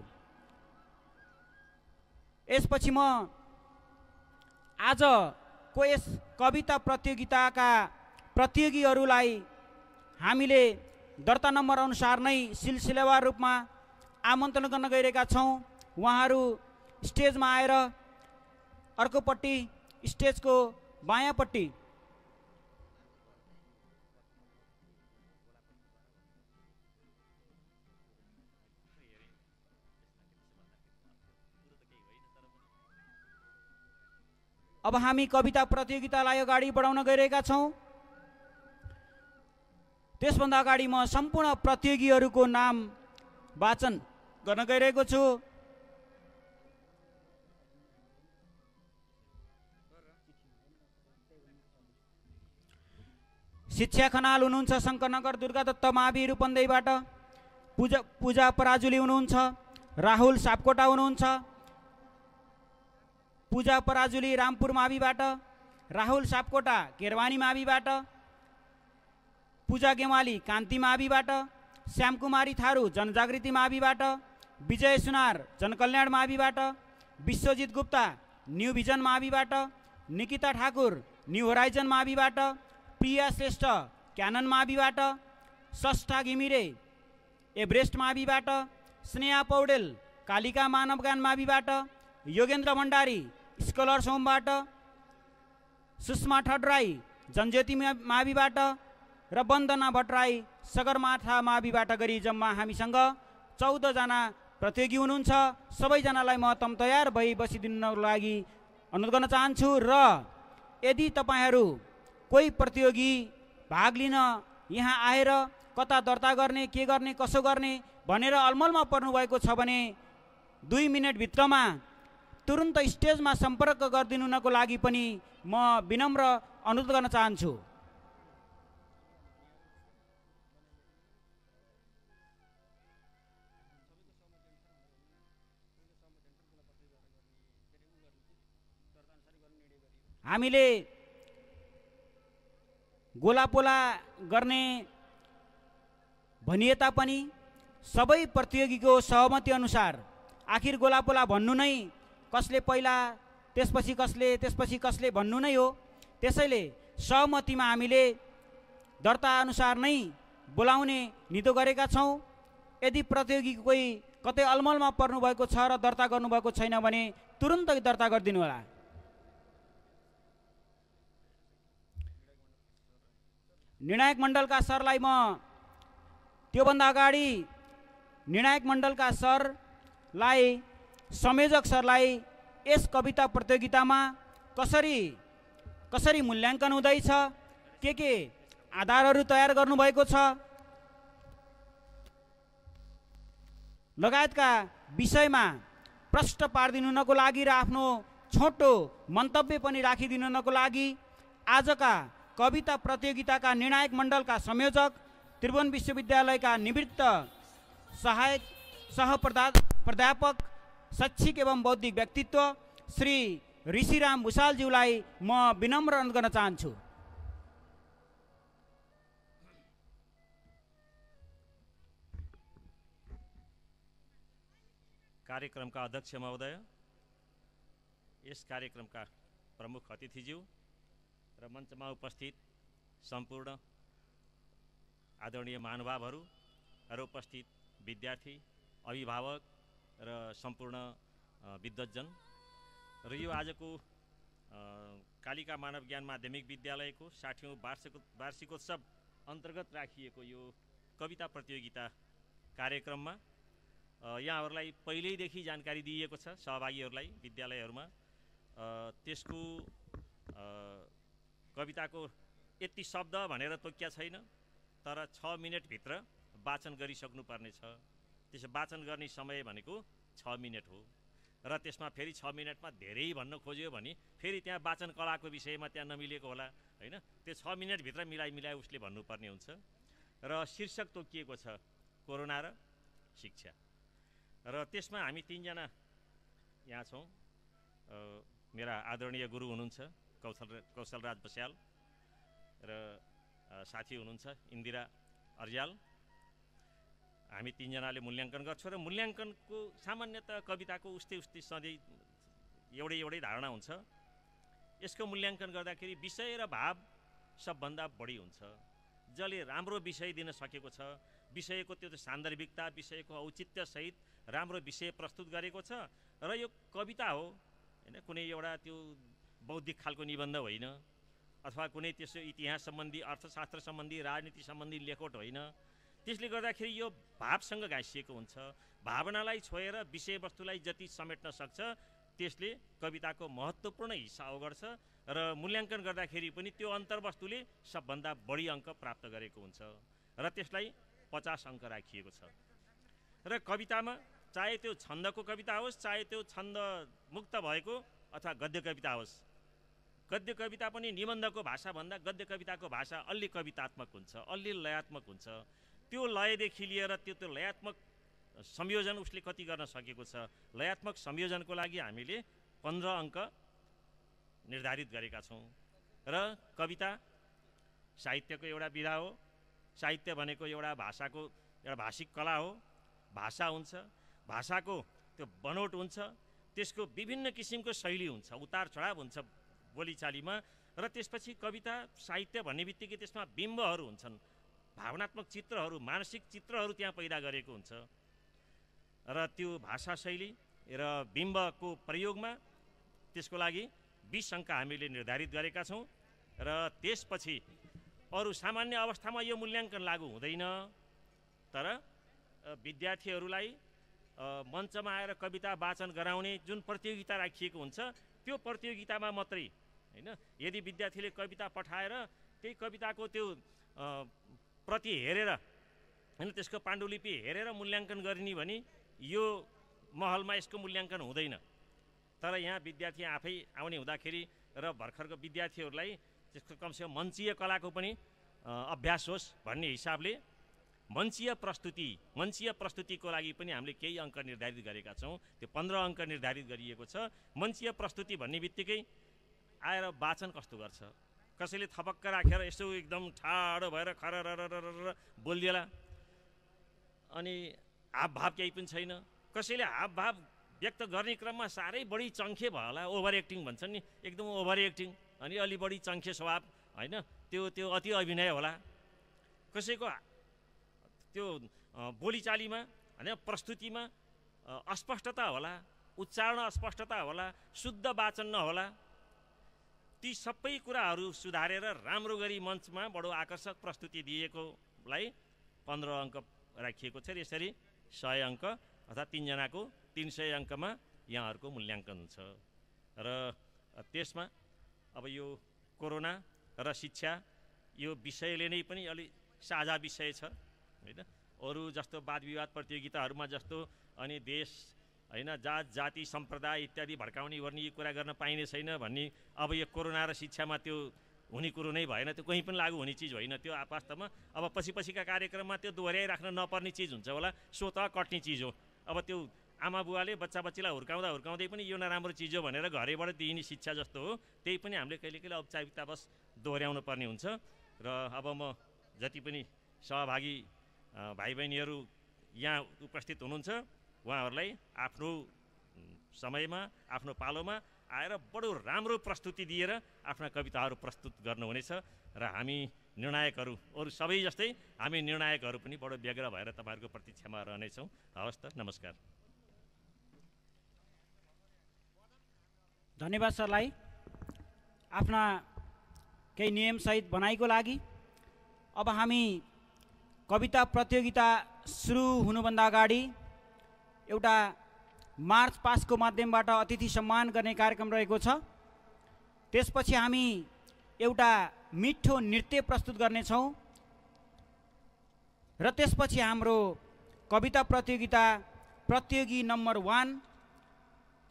यसपछि म आजको यस कविता प्रतियोगिताका प्रतियोगीहरूलाई हामीले दर्ता नम्बर अनुसार नै सिलसिलेवार रूपमा आमन्त्रण गर्न गइरहेका छौँ। उहाँहरू स्टेजमा आएर अर्कोपट्टि स्टेजको बायाँपट्टि अब हामी कविता प्रतियोगितालाई अगाडि बढाउन गइरहेका छौँ। त्यसभन्दा अगाडि म सम्पूर्ण प्रतियोगीहरूको नाम वाचन गर्न गइरहेको छु। शिक्षा खनाल हुनुहुन्छ शङ्करनगर दुर्गादत्त मावि रूपन्देहीबाट। पूजा पराजुली हुनुहुन्छ। राहुल सापकोटा हुनुहुन्छ। पूजा पराजुली रामपुर माविबाट। राहुल सापकोटा केरवानी माविबाट। पूजा गेवाली कान्ति माविबाट। श्यामकुमारी थारू जनजागृति माविबाट। विजय सुनार जनकल्याण माविबाट। विश्वजित गुप्ता न्यू भिजन माविबाट। निकिता ठाकुर न्यू होराइजन माविबाट। प्रिया श्रेष्ठ क्यानन माविबाट। सष्ठा घिमिरे एभरेस्ट माविबाट। स्नेहा पौडेल कालिका मानवगान माविबाट। योगेन्द्र भण्डारी स्कलर्स होमबाट। सुषमा ठड्राई जनज्योति माविबाट र वन्दना भट्टराई सगरमाथा माविबाट गरी जम्मा हामीसँग 14 जना प्रतियोगी हुनुहुन्छ। सबैजनालाई म तम तयार भई बसिदिनुको लागि अनुरोध गर्न चाहन्छु। र यदि तपाईँहरू कोही प्रतियोगी भाग लिन यहाँ आएर कता दर्ता गर्ने, के गर्ने, कसो गर्ने भनेर अलमलमा पर्नुभएको छ भने 2 मिनेटभित्रमा तुरुन्त स्टेजमा सम्पर्क गरिदिनुको लागि पनि म विनम्र अनुरोध गर्न चाहन्छु। हामीले गोलापोला गर्ने भनिए तापनि सबै प्रतियोगीको सहमति अनुसार आखिर गोलापोला भन्नु नै कसले पहिला त्यसपछि कसले भन्नु नै हो। त्यसैले सहमतिमा हामीले दर्ता अनुसार नै बोलाउने निधो गरेका छौँ। यदि प्रतियोगी कोही कतै अलमलमा पर्नुभएको छ र दर्ता गर्नुभएको छैन भने तुरुन्तै दर्ता गरिदिनु होला। निर्णायक मण्डलका सरलाई म त्योभन्दा अगाडि निर्णायक मण्डलका सरलाई, संयोजक सरलाई यस कविता प्रतियोगितामा कसरी मूल्याङ्कन हुँदैछ, के आधारहरू तयार गर्नुभएको छ लगायतका विषयमा प्रश्न पारिदिनुको लागि र आफ्नो छोटो मन्तव्य पनि राखिदिनुको लागि आजका कविता प्रतियोगिताका निर्णायक मण्डलका संयोजक त्रिभुवन विश्वविद्यालयका निवृत्त सहायक प्राध्यापक शैक्षिक एवं बौद्धिक व्यक्तित्व श्री ऋषिराम भुषालज्यूलाई म विनम्र अनुरोध गर्न चाहन्छु। कार्यक्रमका अध्यक्ष महोदय, यस कार्यक्रमका प्रमुख अतिथिज्यू र मञ्चमा उपस्थित सम्पूर्ण आदरणीय महानुभावहरू र उपस्थित विद्यार्थी, अभिभावक र सम्पूर्ण विद्वज्जन र यो आजको कालिका मानव ज्ञान माध्यमिक विद्यालयको 60औं वार्षिकोत्सव अन्तर्गत राखिएको यो कविता प्रतियोगिता कार्यक्रममा यहाँहरूलाई पहिल्यैदेखि जानकारी दिइएको छ सहभागीहरूलाई विद्यालयहरूमा। त्यसको कविताको यति शब्द भनेर तोकिया छैन, तर 6 मिनेटभित्र वाचन गरिसक्नुपर्ने छ। त्यसो वाचन गर्ने समय भनेको 6 मिनेट हो र त्यसमा फेरि 6 मिनटमा धेरै भन्न खोज्यो भने फेरि त्यहाँ वाचन कलाको विषयमा त्यहाँ नमिलेको होला हैन। त्यो 6 मिनटभित्र मिलाइ उसले भन्नुपर्ने हुन्छ। र शीर्षक तोकिएको छ कोरोना र शिक्षा। र त्यसमा हामी 3 जना यहाँ छौँ। मेरा आदरणीय गुरु हुनुहुन्छ कौशलराज बस्याल र साथी हुनुहुन्छ इन्दिरा अर्याल। हामी 3 जनाले मूल्याङ्कन गर्छौँ र मूल्याङ्कनको सामान्यतः कविताको उस्तै सधैँ एउटै धारणा हुन्छ। यसको मूल्याङ्कन गर्दाखेरि विषय र भाव सबभन्दा बढी हुन्छ। जसले राम्रो विषय दिन सकेको छ, विषयको त्यो सान्दर्भिकता, विषयको औचित्यसहित राम्रो विषय प्रस्तुत गरेको छ। र यो कविता हो हैन, कुनै एउटा त्यो बौद्धिक खालको निबन्ध होइन अथवा कुनै त्यसो इतिहास सम्बन्धी, अर्थशास्त्र सम्बन्धी, राजनीति सम्बन्धी लेखोट होइन। त्यसले गर्दाखेरि यो भावसँग गाँसिएको हुन्छ। भावनालाई छोएर विषयवस्तुलाई जति समेट्न सक्छ त्यसले कविताको महत्त्वपूर्ण हिस्सा ओगट्छ र मूल्याङ्कन गर्दाखेरि पनि त्यो अन्तर्वस्तुले सबभन्दा बढी अङ्क प्राप्त गरेको हुन्छ र त्यसलाई 50 अङ्क राखिएको छ। र कवितामा चाहे त्यो छन्दको कविता होस्, चाहे त्यो छन्द मुक्त भएको अथवा गद्य कविता होस्, गद्य कविता पनि निबन्धको भाषाभन्दा गद्य कविताको भाषा अलि कवितात्मक हुन्छ, अलि लयात्मक हुन्छ। त्यो लयदेखि लिएर त्यो लयात्मक संयोजन उसले कति गर्न सकेको छ। लयात्मक संयोजनको लागि हामीले 15 अङ्क निर्धारित गरेका छौँ। र कविता साहित्यको एउटा विधा हो। साहित्य भनेको एउटा भाषाको एउटा भाषिक कला हो। भाषा हुन्छ, भाषाको त्यो बनोट हुन्छ, त्यसको विभिन्न किसिमको शैली हुन्छ, उतार चढाव हुन्छ बोलीचालीमा। र त्यसपछि कविता साहित्य भन्ने बित्तिकै त्यसमा बिम्बहरू हुन्छन्, भावनात्मक चित्रहरू, मानसिक चित्रहरू त्यहाँ पैदा गरेको हुन्छ। र त्यो भाषा शैली र बिम्बको प्रयोगमा त्यसको लागि 20 अङ्क हामीले निर्धारित गरेका छौँ। र त्यसपछि अरू सामान्य अवस्थामा यो मूल्याङ्कन लागू हुँदैन, तर विद्यार्थीहरूलाई मञ्चमा आएर कविता वाचन गराउने जुन प्रतियोगिता राखिएको हुन्छ त्यो प्रतियोगितामा मात्रै हैन, यदि विद्यार्थीले कविता पठाएर त्यही कविताको त्यो प्रति हेरेर हैन, त्यसको पाण्डुलिपि हेरेर मूल्याङ्कन गर्ने भने यो महलमा यसको मूल्याङ्कन हुँदैन। तर यहाँ विद्यार्थी आफै आउने हुँदाखेरि र भर्खरको विद्यार्थीहरूलाई त्यसको कमसेकम मञ्चीय कलाको पनि अभ्यास होस् भन्ने हिसाबले मञ्चीय प्रस्तुतिको लागि पनि हामीले केही अङ्क निर्धारित गरेका छौँ। त्यो 15 अङ्क निर्धारित गरिएको छ। मञ्चीय प्रस्तुति भन्ने बित्तिकै आएर वाचन कस्तो गर्छ, कसैले थपक्क राखेर यसो एकदम ठाडो भएर खररररर बोलिदिएला, अनि हावभाव केही पनि छैन। कसैले हावभाव व्यक्त गर्ने क्रममा साह्रै बढी चङ्खे भयो होला, ओभर एक्टिङ भन्छन् नि, एकदम ओभर एक्टिङ, अनि अलि बढी चङ्खे स्वभाव होइन, त्यो अति अभिनय होला। कसैको त्यो बोलीचालीमा होइन, प्रस्तुतिमा अस्पष्टता होला, उच्चारण अस्पष्टता होला, शुद्ध वाचन नहोला। ती सबै कुराहरू सुधारेर राम्रो गरी मञ्चमा बडो आकर्षक प्रस्तुति दिएकोलाई 15 अङ्क राखिएको छ। यसरी 100 अङ्क अर्थात् 3 जनाको 300 अङ्कमा यहाँहरूको मूल्याङ्कन हुन्छ। र त्यसमा अब यो कोरोना र शिक्षा यो विषयले नै पनि अलि साझा विषय छ होइन। अरू जस्तो वाद विवाद प्रतियोगिताहरूमा जस्तो अनि देश होइन, जात जाति सम्प्रदाय इत्यादि भड्काउने गर्ने कुरा गर्न पाइने छैन भन्ने, अब यो कोरोना र शिक्षामा त्यो हुने कुरो नै भएन। त्यो कहीँ पनि लागू हुने चिज होइन। त्यो वास्तवमा अब पछिका कार्यक्रममा त्यो दोहोऱ्याइराख्न नपर्ने चिज हुन्छ होला, स्वतः कट्ने चिज हो। अब त्यो आमा बुवाले बच्चा बच्चीलाई हुर्काउँदै पनि यो नराम्रो चिज हो भनेर घरैबाट दिइने शिक्षा जस्तो हो, त्यही पनि हामीले कहिले औपचारिकतावश दोहोऱ्याउनु पर्ने हुन्छ। र अब म जति पनि सहभागी भाइ बहिनीहरू यहाँ उपस्थित हुनुहुन्छ उहाँहरूलाई आफ्नो समयमा आफ्नो पालोमा आएर बडो राम्रो प्रस्तुति दिएर आफ्ना कविताहरू प्रस्तुत गर्नुहुनेछ। र हामी निर्णायकहरू अरू सबै जस्तै हामी निर्णायकहरू पनि बडो व्यग्र भएर तपाईँहरूको प्रतीक्षामा रहनेछौँ। हवस् त, नमस्कार। धन्यवाद सरलाई आफ्ना केही नियमसहित बनाइको लागि। अब हामी कविता प्रतियोगिता सुरु हुनुभन्दा अगाडि एउटा मार्च पास्टको माध्यमबाट अतिथि सम्मान गर्ने कार्यक्रम रहेको छ। त्यसपछि हामी एउटा मिठो नृत्य प्रस्तुत गर्नेछौँ र त्यसपछि हाम्रो कविता प्रतियोगिता प्रतियोगी नम्बर 1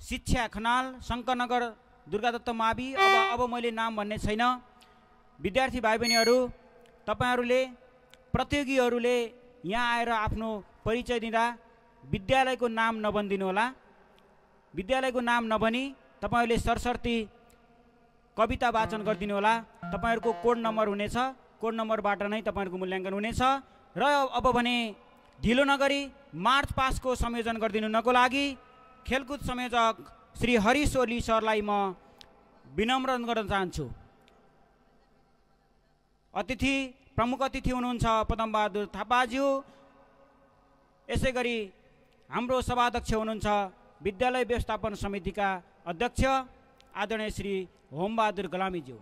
शिक्षा खनाल, शङ्करनगर दुर्गादत्त मावि, अब मैले नाम भन्ने छैन। विद्यार्थी भाइ बहिनीहरू, तपाईँहरूले प्रतियोगीहरूले यहाँ आएर आफ्नो परिचय दिँदा विद्यालयको नाम नभनिदिनु होला। विद्यालयको नाम नभनी तपाईँहरूले सरसर्ती कविता वाचन गरिदिनु होला। तपाईँहरूको कोड नम्बर हुनेछ, कोड नम्बरबाट नै तपाईँहरूको मूल्याङ्कन हुनेछ। र अब भने ढिलो नगरी मार्च पासको संयोजन गरिदिनुको लागि खेलकुद संयोजक श्री हरिश ओली सरलाई म विनम्र गर्न चाहन्छु। प्रमुख अतिथि हुनुहुन्छ पदमबहादुर थापाज्यू। यसै गरी हाम्रो सभाध्यक्ष हुनुहुन्छ विद्यालय व्यवस्थापन समितिका अध्यक्ष आदरणीय श्री होमबहादुर गलामीज्यू।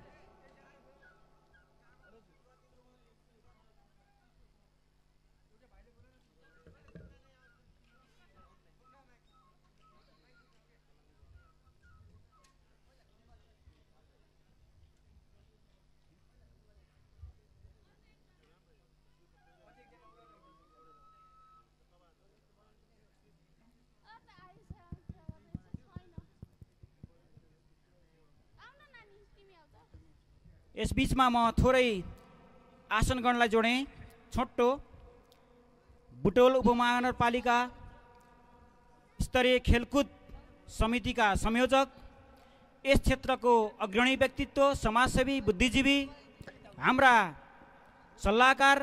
यस बीचमा म थोरै आसनगणलाई जोडेँ। छोटो बुटोल उपमहानगरपालिका स्तरीय खेलकुद समितिका संयोजक, यस क्षेत्रको अग्रणी व्यक्तित्व, समाजसेवी, बुद्धिजीवी, हाम्रा सल्लाहकार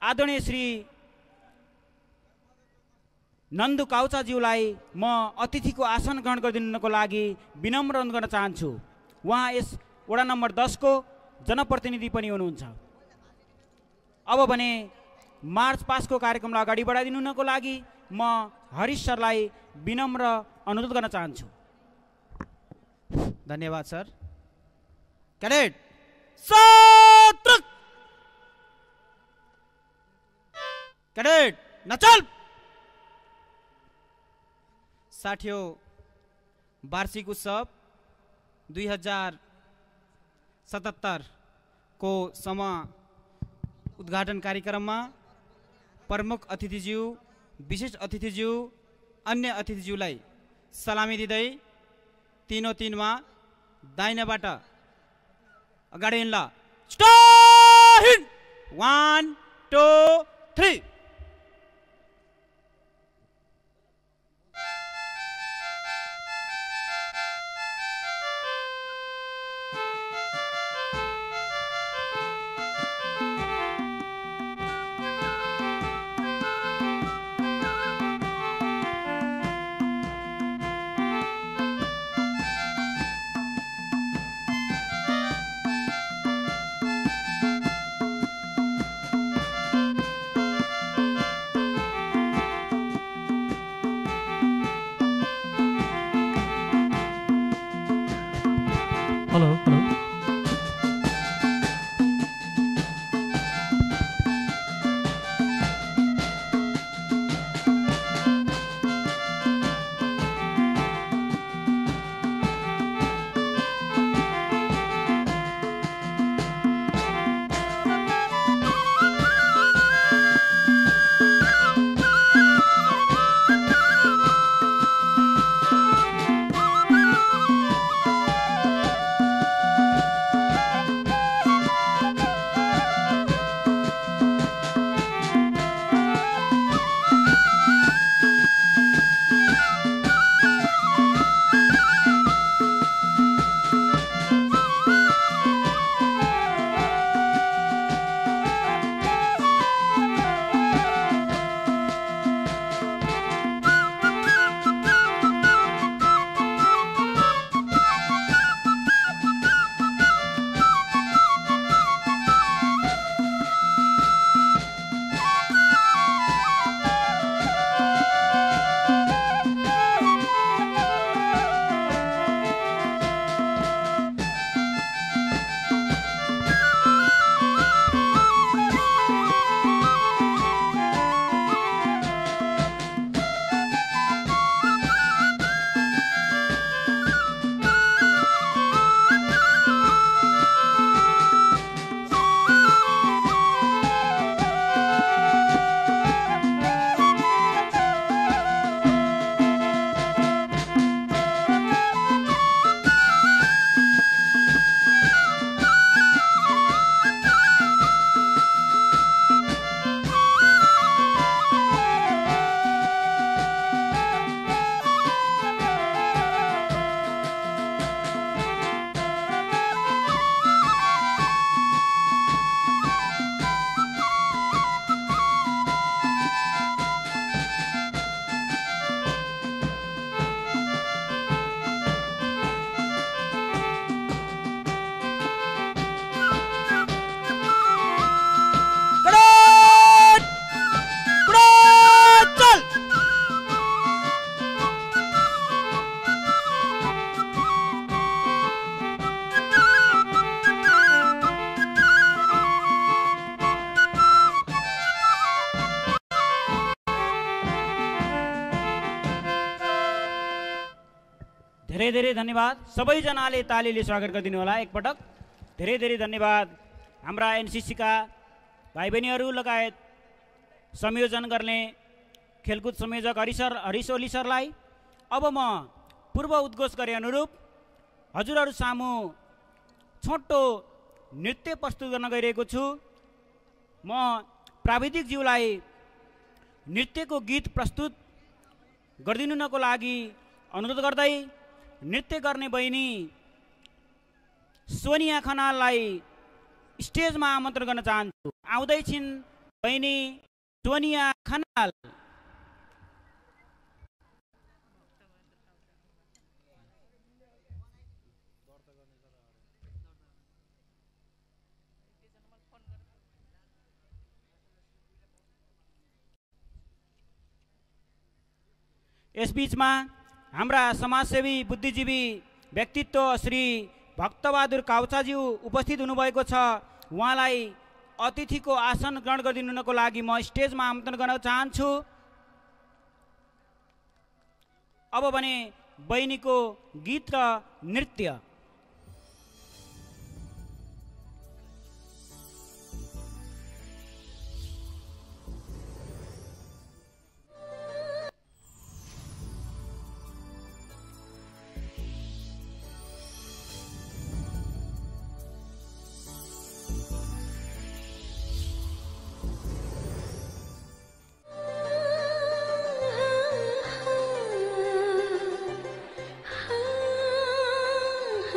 आदरणीय श्री नन्दु काउचाज्यूलाई म अतिथिको आसन ग्रहण गरिदिनुको लागि विनम्र अनुरोध गर्न चाहन्छु। उहाँ यस वडा नम्बर 10 को जनप्रतिनिधि पनि हुनुहुन्छ। अब भने मार्च पासको कार्यक्रमलाई अगाडि बढाइदिनुको लागि म हरिश सरलाई विनम्र अनुरोध गर्न चाहन्छु। धन्यवाद सर। क्याडेट सत्रक, क्याडेट नचल। 60औं वार्षिक उत्सव 2077 को उद्घाटन कार्यक्रममा प्रमुख अतिथिज्यू, विशेष अतिथिज्यू, अन्य अतिथिज्यूलाई सलामी दिँदै तीनमा दाहिनेबाट अगाडि हिँड्ला। स्टार्ट 1 2 3। Hello hello. धेरै धेरै धन्यवाद। सबैजनाले तालीले स्वागत गरिदिनु होला एकपटक। धेरै धेरै धन्यवाद हाम्रा एनसीसीका भाइ बहिनीहरू लगायत संयोजन गर्ने खेलकुद संयोजक हरिश ओली सरलाई। अब म पूर्व उद्घोष गरे अनुरूप हजुरहरू सामु छोटो नृत्य प्रस्तुत गर्न गइरहेको छु। म प्राविधिकज्यूलाई नृत्यको गीत प्रस्तुत गरिदिनुको लागि अनुरोध गर्दै नृत्य गर्ने बहिनी सोनिया खनाललाई स्टेजमा आमन्त्रण गर्न चाहन्छु। आउँदैछिन् बहिनी सोनिया खनाल। यसबीचमा हाम्रा समाजसेवी बुद्धिजीवी व्यक्तित्व श्री भक्तबहादुर काउचाज्यू उपस्थित हुनुभएको छ। उहाँलाई अतिथिको आसन ग्रहण गरिदिनुको लागि म स्टेजमा आमन्त्रण गर्न चाहन्छु। अब भने बहिनीको गीत र नृत्य। हा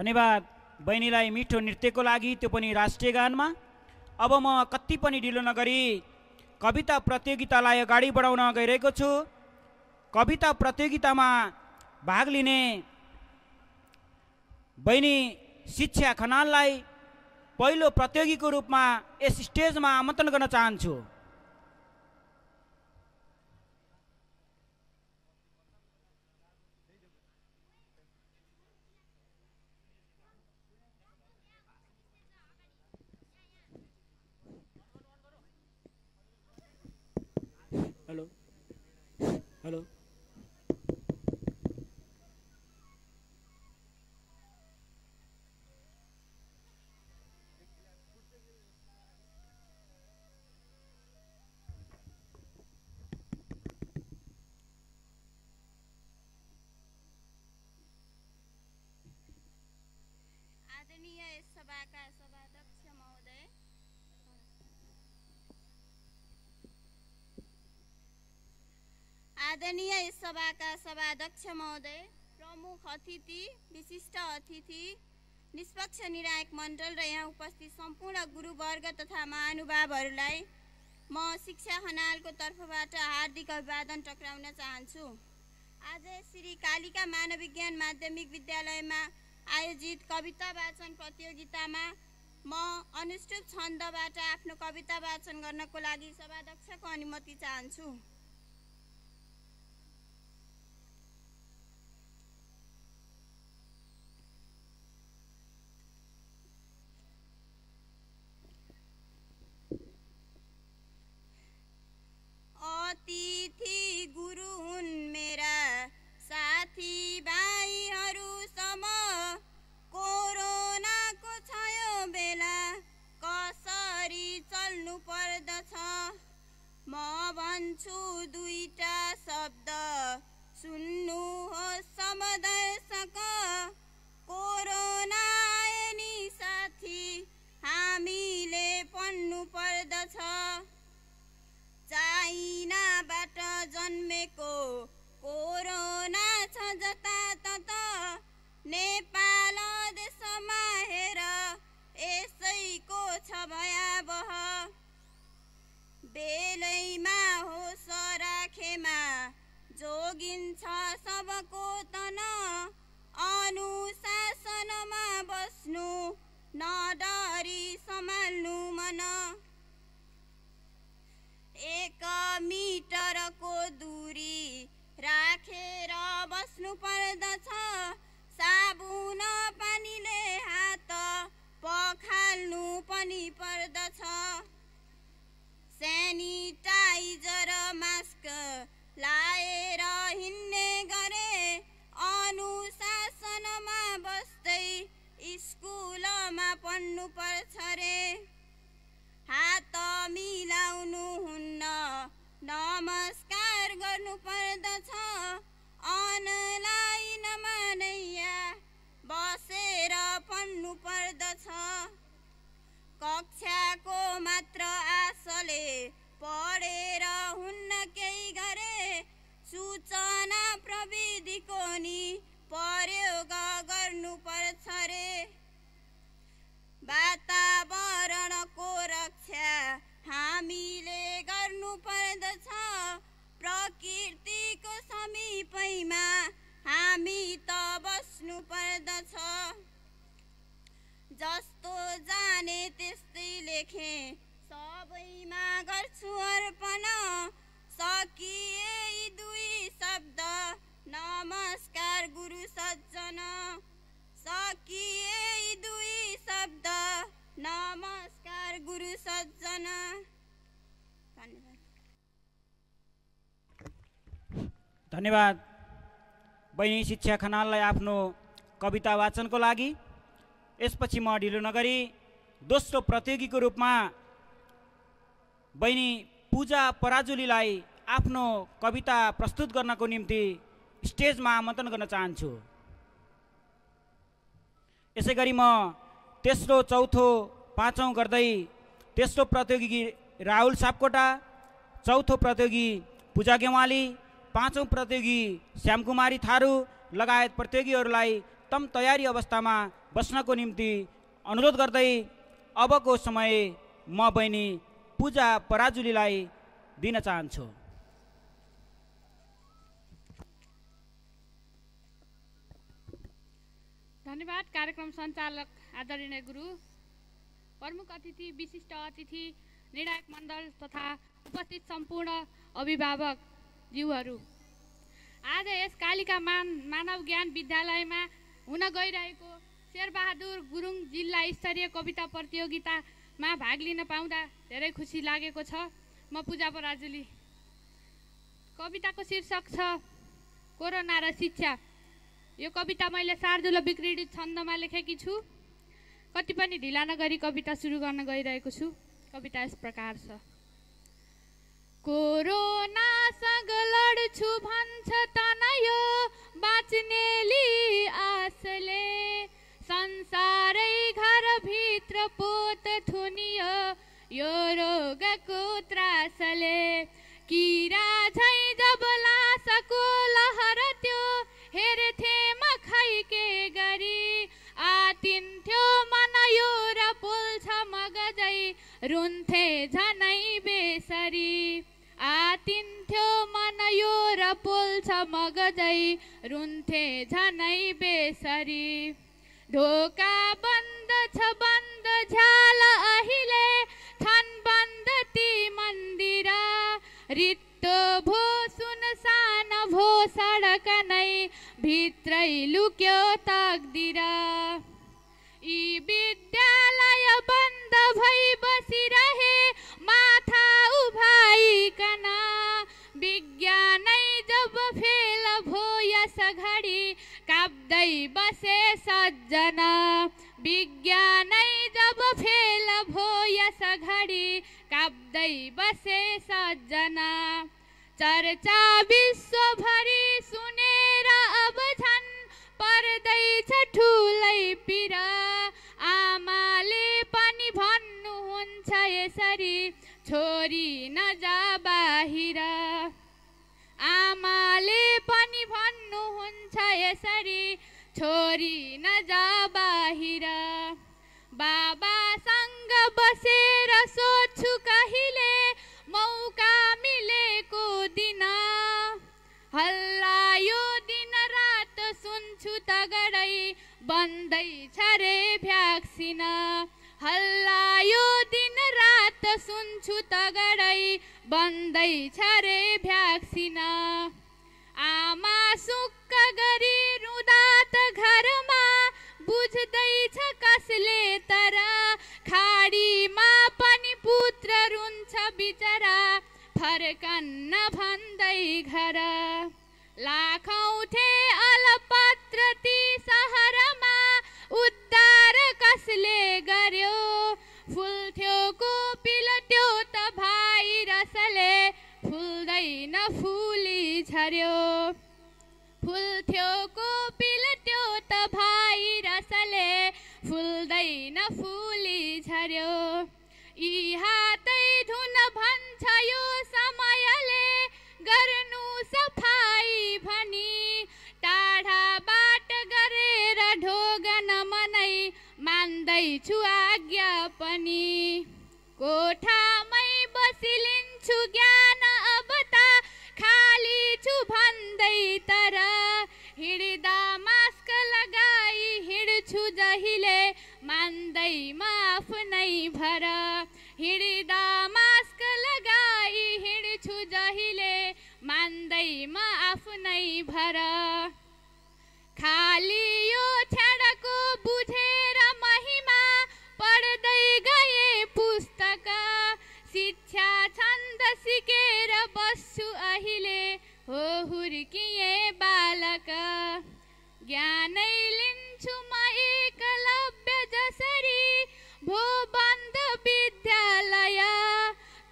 धन्यवाद बहिनीलाई मिठो नृत्यको लागि, त्यो पनि राष्ट्रिय गानमा। अब म कति पनि ढिलो नगरी कविता प्रतियोगितालाई अगाडि बढाउन गइरहेको छु। कविता प्रतियोगितामा भाग लिने बहिनी शिक्षा खनाललाई पहिलो प्रतियोगीको रूपमा यस स्टेजमा आमन्त्रण गर्न चाहन्छु। हेलो हेलो आदरणीय सभाका सभाध्यक्ष महोदय, आदरणीय सभाका सभाध्यक्ष महोदय, प्रमुख अतिथि, विशिष्ट अतिथि, निष्पक्ष निर्णायक मण्डल र यहाँ उपस्थित सम्पूर्ण गुरुवर्ग तथा महानुभावहरूलाई म शिक्षा खनालको तर्फबाट हार्दिक अभिवादन टक्राउन चाहन्छु। आज श्री कालिका मानव विज्ञान माध्यमिक विद्यालयमा आयोजित कविता वाचन प्रतियोगितामा म अनुष्टुप छन्दबाट आफ्नो कविता वाचन गर्नको लागि सभाध्यक्षको अनुमति चाहन्छु। अतिथि गुरु हुन् मेरा साथी भाइहरू सम, कोरोनाको छ यो बेला कसरी चल्नु पर्दछ। म भन्छु दुईटा शब्द सुन्नुहोस् समदर्शक, कोरोना आए नि साथी हामीले पढ्नु पर्दछ। चाइनाबाट जन्मेको कोरोना छ जतातता, नेपाल देशमा हेर यसैको छ भयावह। बेलैमा होस राखेमा जोगिन्छ सबको तन, अनुशासनमा बस्नु नडरी सम्हाल्नु मन। 1 मिटरको दूरी राखेर बस्नु पर्दछ, साबुन पानीले हात पखाल्नु पनि पर्दछ। सेनिटाइजर मास्क लाएर हिँड्ने गरे, अनुशासनमा बस्दै स्कुलमा पढ्नु पर्छ रे। हात मिलाउनु हुन्न, नमस्कार गर्नु पर्दछ, अनलाइनमा नैया बसेर पढ्नु पर्दछ। कक्षाको मात्र आशले पढेर हुन्न केही गरे, सूचना प्रविधिको नि प्रयोग गर्नु पर्छ रे। वातावरणको रक्षा हामीले गर्नु पर्दछ, प्रकृतिको समीपैमा हामी त बस्नु पर्दछ। जस्तो जाने त्यस्तै लेखे सबैमा गर्छु अर्पण, सकिए यी दुई शब्द नमस्कार गुरु सज्जन। सकिए यी दुई शब्द नमस्कार गुरु सज्जन। धन्यवाद बहिनी शिक्षा खनाललाई आफ्नो कविता वाचनको लागि। यसपछि म ढिलो नगरी दोस्रो प्रतियोगीको रूपमा बहिनी पूजा पराजुलीलाई आफ्नो कविता प्रस्तुत गर्नको निम्ति स्टेजमा आमन्त्रण गर्न चाहन्छु। यसै गरी म तेस्रो, चौथो, पाँचौं गर्दै तेस्रो प्रतियोगी राहुल सापकोटा, चौथो प्रतियोगी पूजा गेवाली, पाँचौं प्रतियोगी श्यामकुमारी थारू लगायत प्रतियोगीहरूलाई तम तयारी अवस्थामा बस्नको निम्ति अनुरोध गर्दै अबको समय म बहिनी पूजा पराजुलीलाई दिन चाहन्छु। धन्यवाद। कार्यक्रम सञ्चालक आदरणीय गुरु, प्रमुख अतिथि, विशिष्ट अतिथि, निर्णायक मण्डल तथा उपस्थित सम्पूर्ण अभिभावक ज्यूहरू, आज यस कालिका मानव ज्ञान विद्यालयमा हुन गइरहेको शेरबहादुर गुरुङ जिल्ला स्तरीय कविता प्रतियोगितामा भाग लिन पाउँदा धेरै खुसी लागेको छ। म पूजा पराजुली। कविताको शीर्षक छ कोरोना र शिक्षा। यो कविता मैले शार्दुल विक्रीडित छन्दमा लेखेकी छु। कति पनि ढिला नगरी कविता सुरु गर्न गइरहेको छु। कविता यस प्रकार छ। कोरोनासँग लड्छु भन्छ तनयो बाँच्नेली आशले, संसारै घरभित्र पोत थुनियो यो रोगको त्रासले। किरा झै जब लासको लहर त्यो हेर्थे म खैके गरी, आतिन्थ्यो मन यो र पोल्छ मगजै रुन्थे झनै बेसरी। आतिन्थ्यो मन यो र पोल्छ मगजै रुन्थे झनै बेसरी। ढोका बन्द छ बन्द झ्याल अहिले, छन् बन्द ती मन्दिर। रित्तो भो सुनसान भो सडक नै, भित्रै लुक्यो तकदिर। यी विद्यालय बन्द भई बसिरहे माथा उभाइकन, विज्ञानै जब फेल भो यस घडी काप्दै बसे सज्जन। विज्ञानै जब फेल भो यस घडी काप्दै बसे सज्जन। चर्चा विश्वभरि सुनेर अब झन् पर्दैछ ठुलै पिर। आमाले पनि भन्नुहुन्छ यसरी छोरी नजा बाहिर। आमाले पनि भन्नुहुन्छ यसरी छोरी नजा बाहिर। बाबासँग बसेर सोध्छु कहिले मौका मिलेको दिन। हल्ला यो दिन रात सुन्छु तगडै बन्दैछ रे भ्याक्सिन। हल्ला यो दिन रात सुन्छु तगडै बन्दैछ रे भ्याक्सिन। आमा सुक्क गरी रुँदा त घरमा बुझ्दैछ कसले तर, खाडीमा पनि पुत्र रुन्छ बिचरा फर्कन्न भन्दै घर। लाखौँ थे अलपत्र ती सहरमा उद्धार कसले गर्यो। फुल्थ्यो कोपिल त्यो त भाइरसले फुल्दैन फुली झर्यो। फुल्थ्यो कोपिल त्यो त भाइरसले फुल्दैन फुली झर्यो। यी हातै धुन भन्छ यो समयले गर्नु सफाई भनी, टाढाबाट गरेर ढोगन मनै मान्दैछु आज्ञा पनि। कोठामै बसिलिन्छु ज्ञान अब त खाली छु भन्दै तर, हिँड्दा मास्क लगाई हिँड्छु जहिले मान्दै म आफ्नै भर। हिँड्दा मास्क लगाई हिँड्छु जहिले मान्दै म आफ्नै भर। खाली यो छाडको बुझेर महिमा पढ्दै गए पुस्तक। शिक्षा छन्द सिकेर बस्छु अहिले हो हुर्किए बालक। ज्ञानै लिन्छु म एकलव्य जसरी भो बन्द विद्यालय।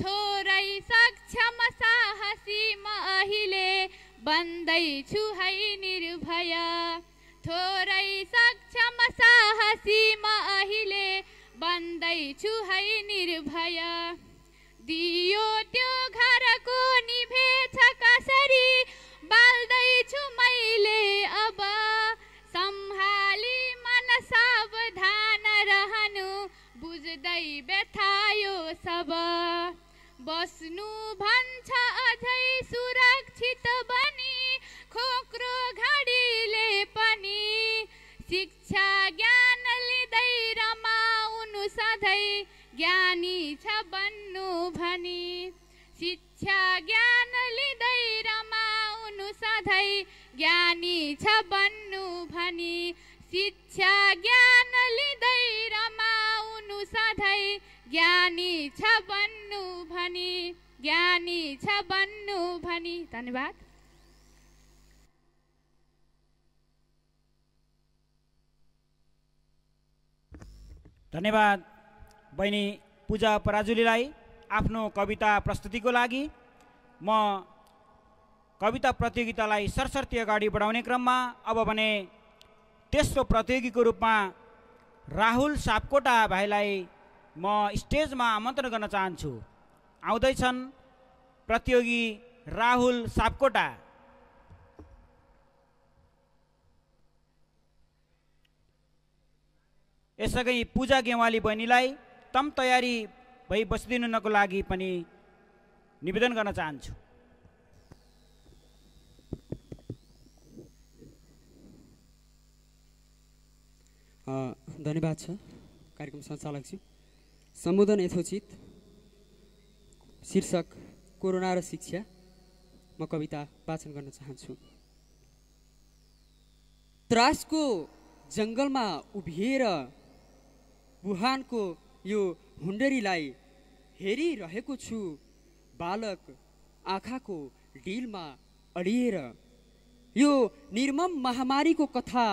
थोरै सक्षम साहसी म अहिले बन्दैछु है निर्भय। थोरै सक्षम साहसी म अहिले बन्दैछु है निर्भय। दियो त्यो घरको निभेछ कसरी बाल्दैछु मैले अब, सम्हाली मन साव मलाई व्यथा यो सब बस्नु भन्छ अझै सुरक्षित बनी खोक्रो घडीले पनि शिक्षा ज्ञान लिँदै रमाउनु सधैँ ज्ञानी छ बन्नु भनी शिक्षा ज्ञान लिँदै रमाउनु सधैँ ज्ञानी छ बन्नु भनी शिक्षा ज्ञान लिँदै रमाउनु सधैँ ज्ञानी छ बन्नु भनी ज्ञानी छ बन्नु भनी। धन्यवाद। धन्यवाद बहिनी पूजा पराजुलीलाई आफ्नो कविता प्रस्तुतिको लागि। म कविता प्रतियोगितालाई सरसर्ती अगाडि बढाउने क्रममा अब भने तेस्रो प्रतियोगीको रूपमा राहुल सापकोटा भाइलाई म स्टेजमा आमन्त्रण गर्न चाहन्छु। आउँदैछन् प्रतियोगी राहुल सापकोटा। यसअघि पूजा गेवाली बहिनीलाई तम तयारी भई बसिदिनुको लागि पनि निवेदन गर्न चाहन्छु। धन्यवाद छ कार्यक्रम सञ्चालकज्यू। सम्बोधन यथोचित। शीर्षक कोरोना र शिक्षा। म कविता वाचन गर्न चाहन्छु। त्रासको जङ्गलमा उभिएर वुहानको यो हुन्डरीलाई हेरिरहेको छु बालक आँखाको डिलमा अडिएर। यो निर्मम महामारीको कथा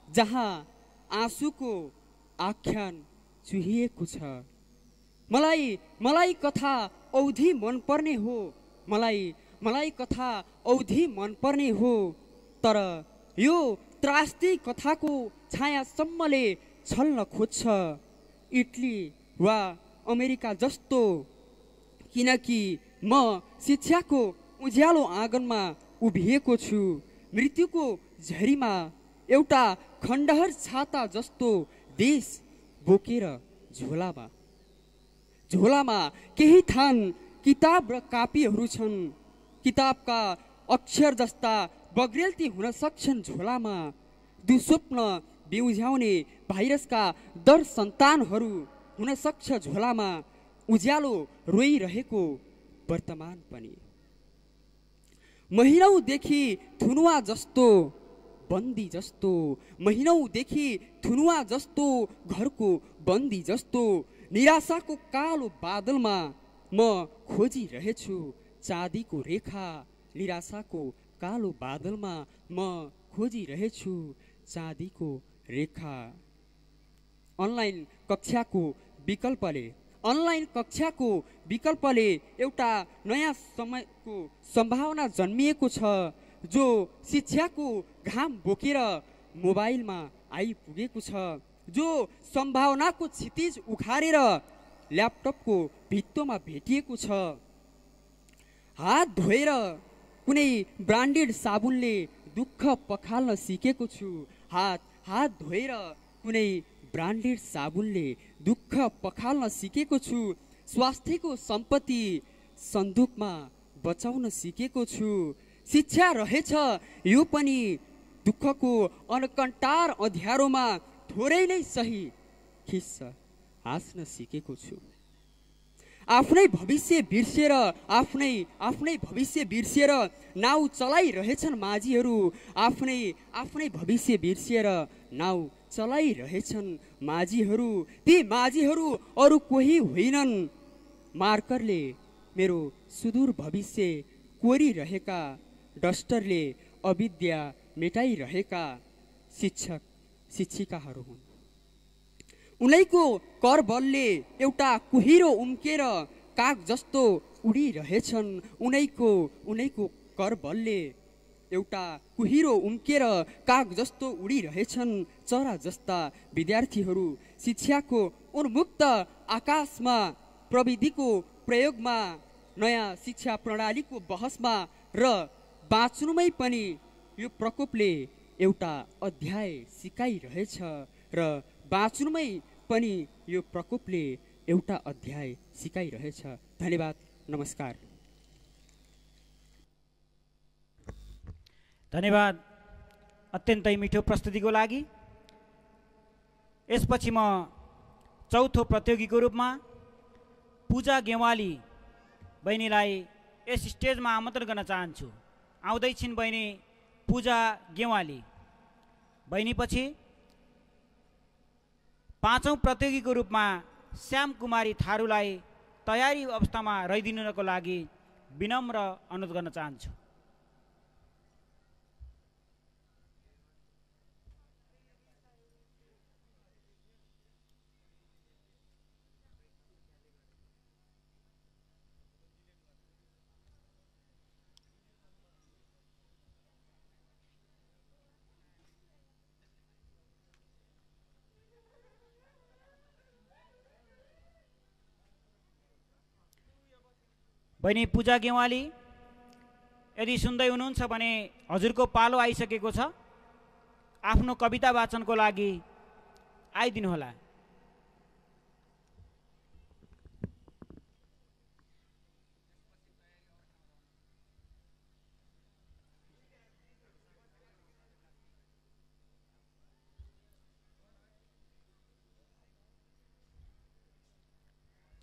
जहाँ आँसुको आख्यान चुहिएको छ। मलाई कथा औधी मनपर्ने हो। मलाई कथा औधी मनपर्ने हो। तर यो त्रास्दी कथाको छायासम्मले छल्न खोज्छ इटली वा अमेरिका जस्तो। किनकि म शिक्षाको उज्यालो आँगनमा उभिएको छु मृत्युको झरीमा एउटा खण्डहर छाता जस्तो देश बोकेर झोलामा केही थान किताब र कापीहरू छन्। किताबका अक्षर जस्ता बग्रेल्ती हुन सक्छन् झोलामा। दुस्वप्न बिउझ्याउने भाइरसका दर सन्तानहरू हुन सक्छ झोलामा। उज्यालो रोइरहेको वर्तमान पनि महिनौदेखि थुनुवा जस्तो बन्दी जस्तो। महिनौदेखि थुनुवा जस्तो घरको बन्दी जस्तो। निराशाको कालो बादलमा म खोजिरहेछु चाँदीको रेखा। निराशाको कालो बादलमा म खोजिरहेछु चाँदीको रेखा। अनलाइन कक्षाको विकल्पले एउटा नयाँ समयको सम्भावना जन्मिएको छ जो शिक्षाको घाम बोकेर मोबाइलमा आइपुगेको छ। जो सम्भावनाको क्षितिज उखारेर ल्यापटपको भित्तोमा भेटिएको छ। हात धोएर कुनै ब्रान्डेड साबुनले दुःख पखाल्न सिकेको छु। हात धोएर कुनै ब्रान्डेड साबुनले दुःख पखाल्न सिकेको छु। स्वास्थ्यको सम्पत्ति सन्दुकमा बचाउन सिकेको छु। शिक्षा रहेछ यो पनि दुःखको अनकन्टार अँध्यारोमा थोरै नै सही खिस्स हाँस्न सिकेको छु। आफ्नै भविष्य बिर्सिएर नाउ चलाइरहेछन् माझीहरू। आफ्नै भविष्य बिर्सिएर नाउ चलाइरहेछन् माझीहरू। ती माझीहरू अरू कोही होइनन्। मार्करले मेरो सुदूर भविष्य कोरिरहेका, डस्टरले अविद्या मेटाइरहेका शिक्षक शिक्षिकाहरू हुन्। उनैको कर बलले एउटा कुहिरो उम्केर काग जस्तो उडिरहेछन्। उनैको कर बलले एउटा कुहिरो उम्केर काग जस्तो उडिरहेछन् चरा जस्ता विद्यार्थीहरू। शिक्षाको उन्मुक्त आकाशमा प्रविधिको प्रयोगमा नयाँ शिक्षा प्रणालीको बहसमा र बाँच्नुमै पनि यो प्रकोपले एउटा अध्याय सिकाइरहेछ र बाँच्नुमै पनि यो प्रकोपले एउटा अध्याय सिकाइरहेछ। धन्यवाद, नमस्कार। धन्यवाद अत्यन्तै मिठो प्रस्तुतिको लागि। यसपछि म चौथो प्रतियोगीको रूपमा पूजा गेवाली बहिनीलाई यस स्टेजमा आमन्त्रण गर्न चाहन्छु। आउँदैछिन् बहिनी पूजा गेवाली। बहिनीपछि पाँचौँ प्रतियोगीको रूपमा श्याम कुमारी थारूलाई तयारी अवस्थामा रहिदिनुको लागि विनम्र अनुरोध गर्न चाहन्छु। बहिनी पूजा गेवाली, यदि सुन्दै हुनुहुन्छ भने हजुरको पालो आइसकेको छ। आफ्नो कविता वाचनको लागि आइदिनुहोला।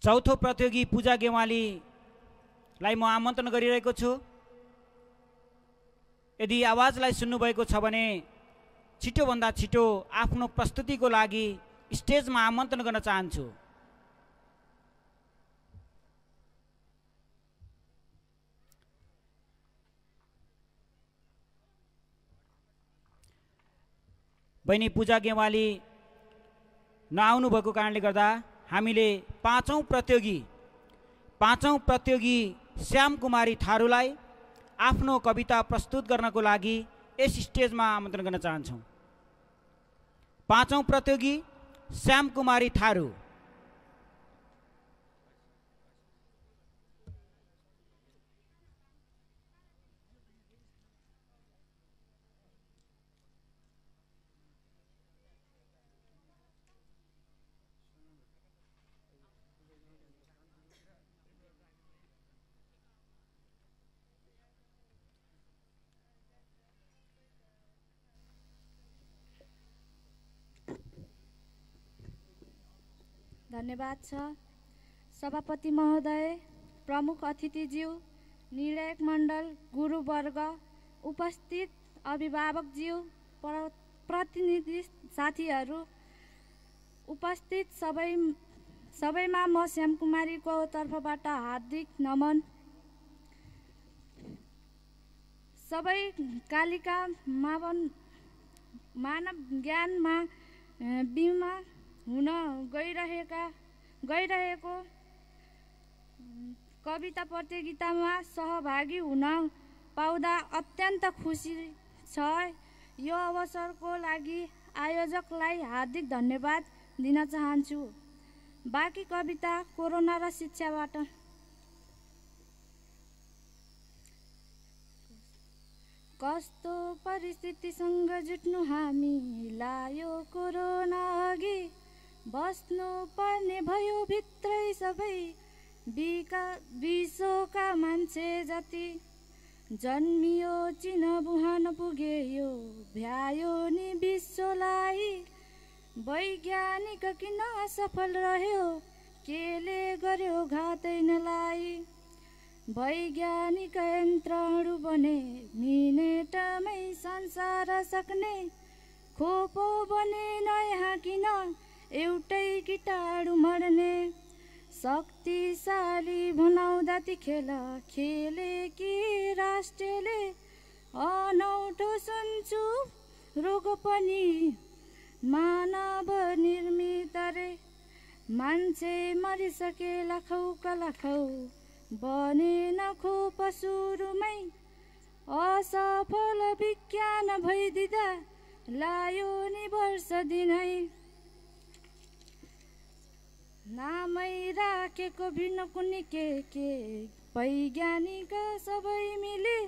चौथो प्रतियोगी पूजा गेवालीलाई म आमन्त्रण गरिरहेको छु। यदि आवाजलाई सुन्नुभएको छ भने छिटोभन्दा छिटो आफ्नो प्रस्तुतिको लागि स्टेजमा आमन्त्रण गर्न चाहन्छु। बहिनी पूजा गेवाली नआउनु भएको कारणले गर्दा हामीले पाँचौँ प्रतियोगी श्याम कुमारी थारूलाई आफ्नो कविता प्रस्तुत गर्नको लागि यस स्टेजमा आमन्त्रण गर्न चाहन्छौँ। पाँचौँ प्रतियोगी श्याम कुमारी थारू। धन्यवाद छ। सभापति महोदय, प्रमुख अतिथिज्यू, निर्णायक मण्डल, गुरुवर्ग, उपस्थित अभिभावकज्यू, प्रतिनिधि साथीहरू, उपस्थित सबैमा म श्याम कुमारीको तर्फबाट हार्दिक नमन। सबै कालिका मानव ज्ञानमा बिमा हुन गइरहेको कविता प्रतियोगितामा सहभागी हुन पाउँदा अत्यन्त खुसी छ। यो अवसरको लागि आयोजकलाई हार्दिक धन्यवाद दिन चाहन्छु। बाँकी कविता कोरोना र शिक्षाबाट। कस्तो परिस्थितिसँग जुट्नु हामीलाई यो कोरोना अघि, बस्नु पर्ने भयो भित्रै सबै विश्वका मान्छे जति। जन्मियो चिन बुहान पुगे यो भ्यायो नि विश्वलाई। वैज्ञानिक किन असफल रह्यो, केले गर्यो घातैनलाई। वैज्ञानिक यन्त्रहरू बने मिनेटमै संसार सक्ने। खोपो बने नयाँ किन एउटै कीटाणु मर्ने। शक्तिशाली बनाउँदा ती खेल खेले कि राष्ट्रले। अनौठो सुन्छु रोग पनि मानव निर्मित रे। मान्छे मरिसके लाखौका लाखौ, बनेन खोप सुरुमै। असफल विज्ञान भइदिँदा लायो नि वर्ष दिनै। नामै राखेको भिन्न कुनै के वैज्ञानिक सबै मिले।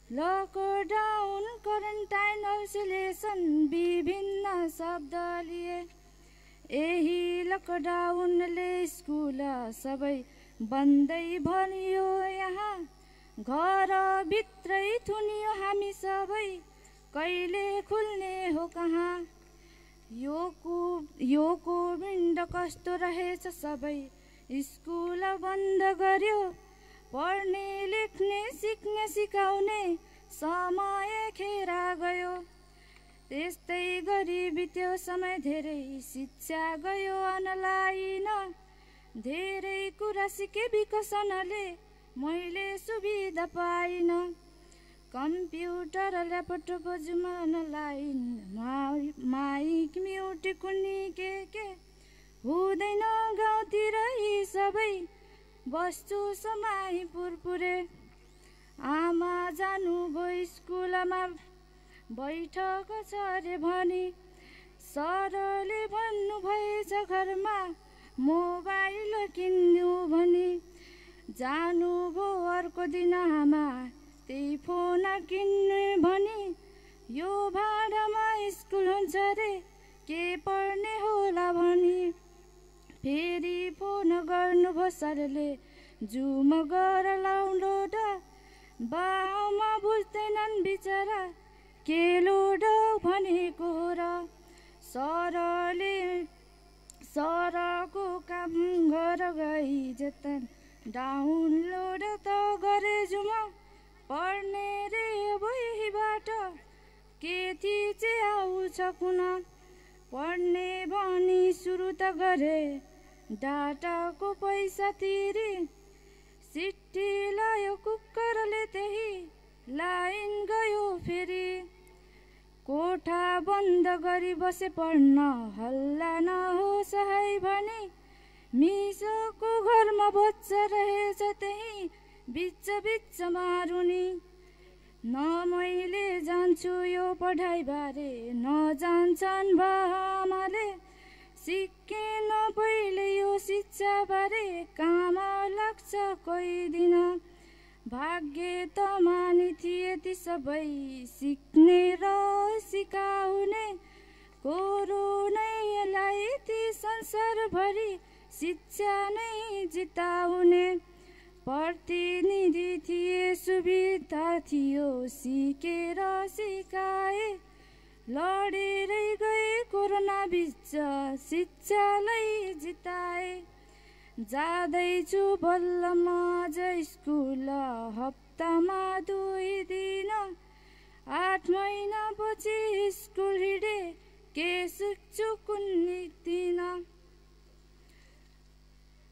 लकडाउन, क्वारेन्टाइन, आइसोलेसन विभिन्न शब्द लिए। यही लकडाउनले स्कुल सबै बन्दै भनियो यहाँ, घरभित्रै थुनियो हामी सबै, कहिले खुल्ने हो कहाँ। यो कोभिड कस्तो रहेछ सबै स्कुल बन्द गर्यो, पढ्ने लेख्ने सिक्ने सिकाउने समय खेरा गयो। त्यस्तै गरी बित्यो समय, धेरै शिक्षा गयो अनलाइन, धेरै कुरा सिके विकसनले मैले सुविधा पाइन। Computer laptop zoom online, mic mute कुनी के हुँदैन गाउँतिर यी सबै, बस्छु समाई पुरपुरे। आमा जानुभयो स्कुलमा, बैठक छ रे भनी, सरले भन्नुभएछ घरमा मोबाइल किन्नु भनी। जानुभयो अर्को दिन आमा, त्यही फोन किन्नु भनी, यो भाडामा स्कुल हुन्छ रे के पढ्ने होला भनी। फेरि फोन गर्नुभयो सरले, जुम गर लाउलोड, बाउमा बुझ्दैनन् बिचरा के लोड भनेको र। सरको काम गर गई जतन, डाउनलोड त गरे जुम, पढ्ने रे अब यहीबाट के थिचे आउँछ कुन। पढ्ने भनी सुरु त गरे, डाटाको पैसा तिरी, सिट्टी लायो कुकरले त्यही लाइन गयो फेरि। कोठा बन्द गरी बसे पढ्न, हल्ला नहोस् है भने, मिसोको घरमा बच्चा रहेछ त्यही बिच बिच मारुनी। न मैले जान्छु यो पढाइ बारे, न जान्छन् बामाले, सिकेन पहिले यो शिक्षा बारे, काम लाग्छ कोही दिन। भाग्य त मानि थिए ती सबै, सिक्ने र सिकाउने, कोरोनालाई ती संसारभरि शिक्षा नै जिताउने। प्रतिनिधि थिए सुविधा थियो, सिकेर सिकाए, लडेरै गए कोरोना बिच शिक्षालाई जिताए। जाँदैछु बल्ल म अझ स्कुल, हप्तामा 2 दिन, 8 महिनापछि स्कुल हिँडे, के सिक्छु कुन दिन।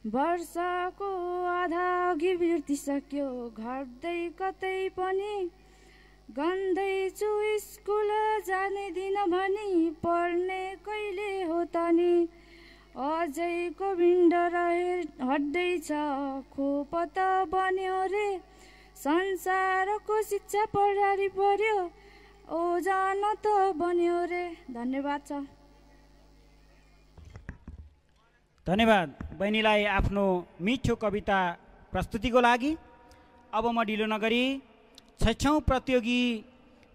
वर्षको आधा अघि बिर्तिसक्यो, घट्दै कतै पनि, गन्दैछु स्कुल जाने दिन भनी, पढ्ने कहिले हो त नि। अझै कोभिड हट्दैछ, खोप त बन्यो रे, संसारको शिक्षा पढाइ पर्यो, ओजन त बन्यो रे। धन्यवाद छ। धन्यवाद बहिनीलाई आफ्नो मिठो कविता प्रस्तुतिको लागि। अब म ढिलो नगरी 6औं प्रतियोगी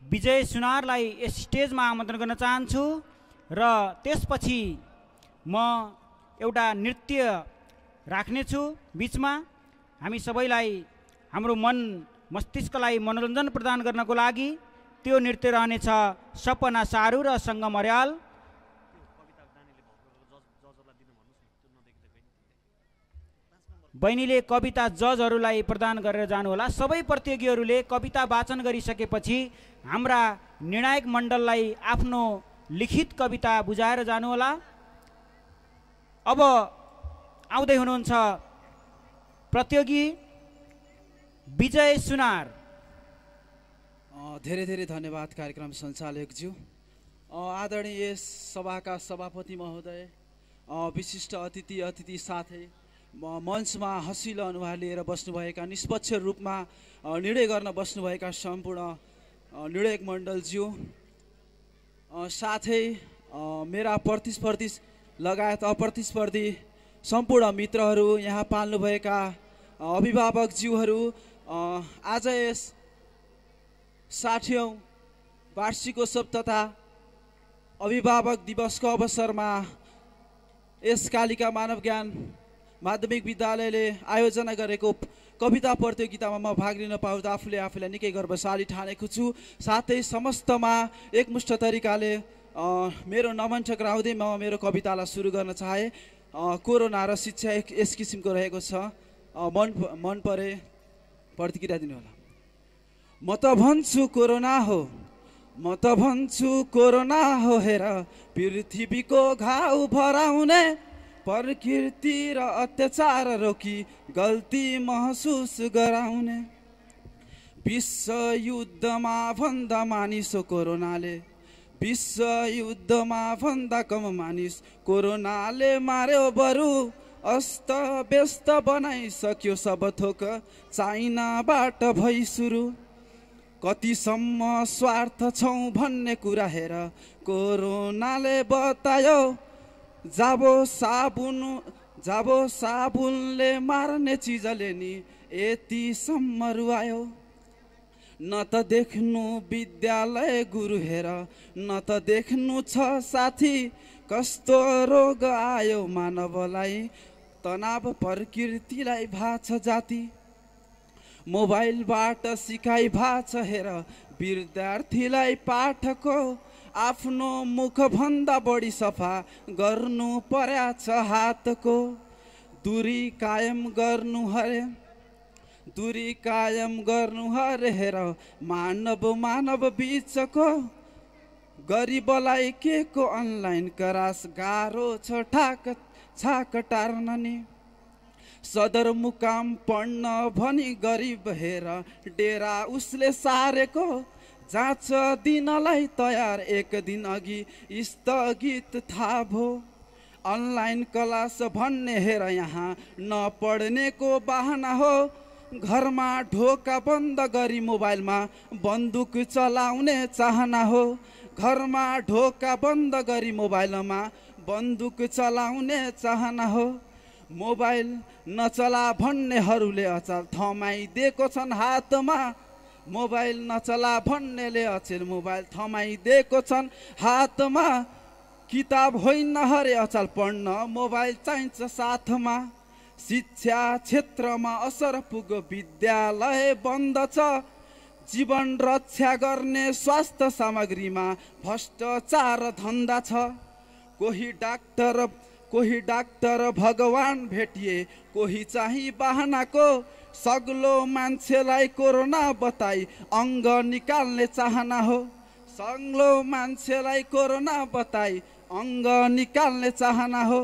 विजय सुनारलाई यस स्टेजमा आमन्त्रण गर्न चाहन्छु र त्यसपछि म एउटा नृत्य राख्नेछु बिचमा। हामी सबैलाई हाम्रो मन मस्तिष्कलाई मनोरञ्जन प्रदान गर्नको लागि त्यो नृत्य रहनेछ सपना सारू र सङ्गम अर्याल। बहिनीले कविता जजहरूलाई प्रदान गरेर जानुहोला। सबै प्रतियोगीहरूले कविता वाचन गरिसकेपछि हाम्रा निर्णायक मण्डललाई आफ्नो लिखित कविता बुझाएर जानुहोला। अब आउँदै हुनुहुन्छ प्रतियोगी विजय सुनार। धेरै धेरै धन्यवाद कार्यक्रम सञ्चालकज्यू, आदरणीय सभाका सभापति महोदय, विशिष्ट अतिथि साथै मञ्चमा हँसिलो अनुहार लिएर बस्नुभएका, निष्पक्ष रूपमा निर्णय गर्न बस्नुभएका सम्पूर्ण निर्णायक मण्डलज्यू, साथै मेरा प्रतिस्पर्धी लगायत अप्रतिस्पर्धी सम्पूर्ण मित्रहरू, यहाँ पाल्नुभएका अभिभावकज्यूहरू, आज यस 60औं वार्षिकोत्सव तथा अभिभावक दिवसको अवसरमा यस कालिका मानव ज्ञान माध्यमिक विद्यालयले आयोजना गरेको कविता प्रतियोगितामा म भाग लिन पाउँदा आफूलाई निकै गर्वशाली ठानेको छु। साथै समस्तमा एकमुष्ट तरिकाले मेरो नमन टक्राउँदै म मेरो कवितालाई सुरु गर्न चाहे। कोरोना र शिक्षा यस किसिमको रहेको छ। मन परे प्रतिक्रिया दिनुहोला। म त भन्छु कोरोना हो, म त भन्छु कोरोना हो, हेर पृथ्वीको घाउ भराउने, प्रकृति र अत्याचार रोकी गल्ती महसुस गराउने। विश्व युद्धमा भन्दा मानिस कोरोनाले, विश्व युद्धमा भन्दा कम मानिस कोरोनाले मार्यो, बरु अस्त व्यस्त बनाइसक्यो सब थोक चाइनाबाट भई सुरु। कतिसम्म स्वार्थ छौँ भन्ने कुरा हेर कोरोनाले बतायो, जाबो साबुनले मार्ने चिजले नि यतिसम्म रुवायो। न त देख्नु विद्यालय गुरु हेर, न त देख्नु छ साथी कस्तो रोग आयो मानवलाई, तनाव प्रकृतिलाई भाछ जाति। मोबाइलबाट सिकाइ भाछ हेर विद्यार्थीलाई पाठको, आफ्नो मुखभन्दा बढी सफा गर्नु पर्या छ हातको। दूरी कायम गर्नु हरे हेर मानव बीचको, गरिबलाई के को अनलाइन क्लास गाह्रो छ छाक टार्न नि। सदरमुकाम पढ्न भनी गरिब हेर डेरा उसले सारेको, जाँच दिनलाई तयार एक दिन अघि स्थगित थाहा भो। अनलाइन क्लास भन्ने हेर यहाँ नपढ्नेको बहाना हो, घरमा ढोका बन्द गरी मोबाइलमा बन्दुक चलाउने चाहना हो। घरमा ढोका बन्द गरी मोबाइलमा बन्दुक चलाउने चाहना हो। मोबाइल नचला भन्नेहरूले अचल थमाइदिएको छन् हातमा, मोबाइल नचला भन्नेले अचेल मोबाइल थमाइदिएको छन् हातमा। किताब होइन हरे अचल पढ्न मोबाइल चाहिन्छ साथमा। शिक्षा क्षेत्रमा असर पुग्यो विद्यालय बन्द छ, जीवन रक्षा गर्ने स्वास्थ्य सामग्रीमा भ्रष्टाचार धन्दा छ। कोही डाक्टर भगवान भेटिए, कोही चाहिँ बहानाको, सग्लो मान्छेलाई कोरोना बताई अङ्ग निकाल्ने चाहना हो। सग्लो मान्छेलाई कोरोना बताई अङ्ग निकाल्ने चाहना हो।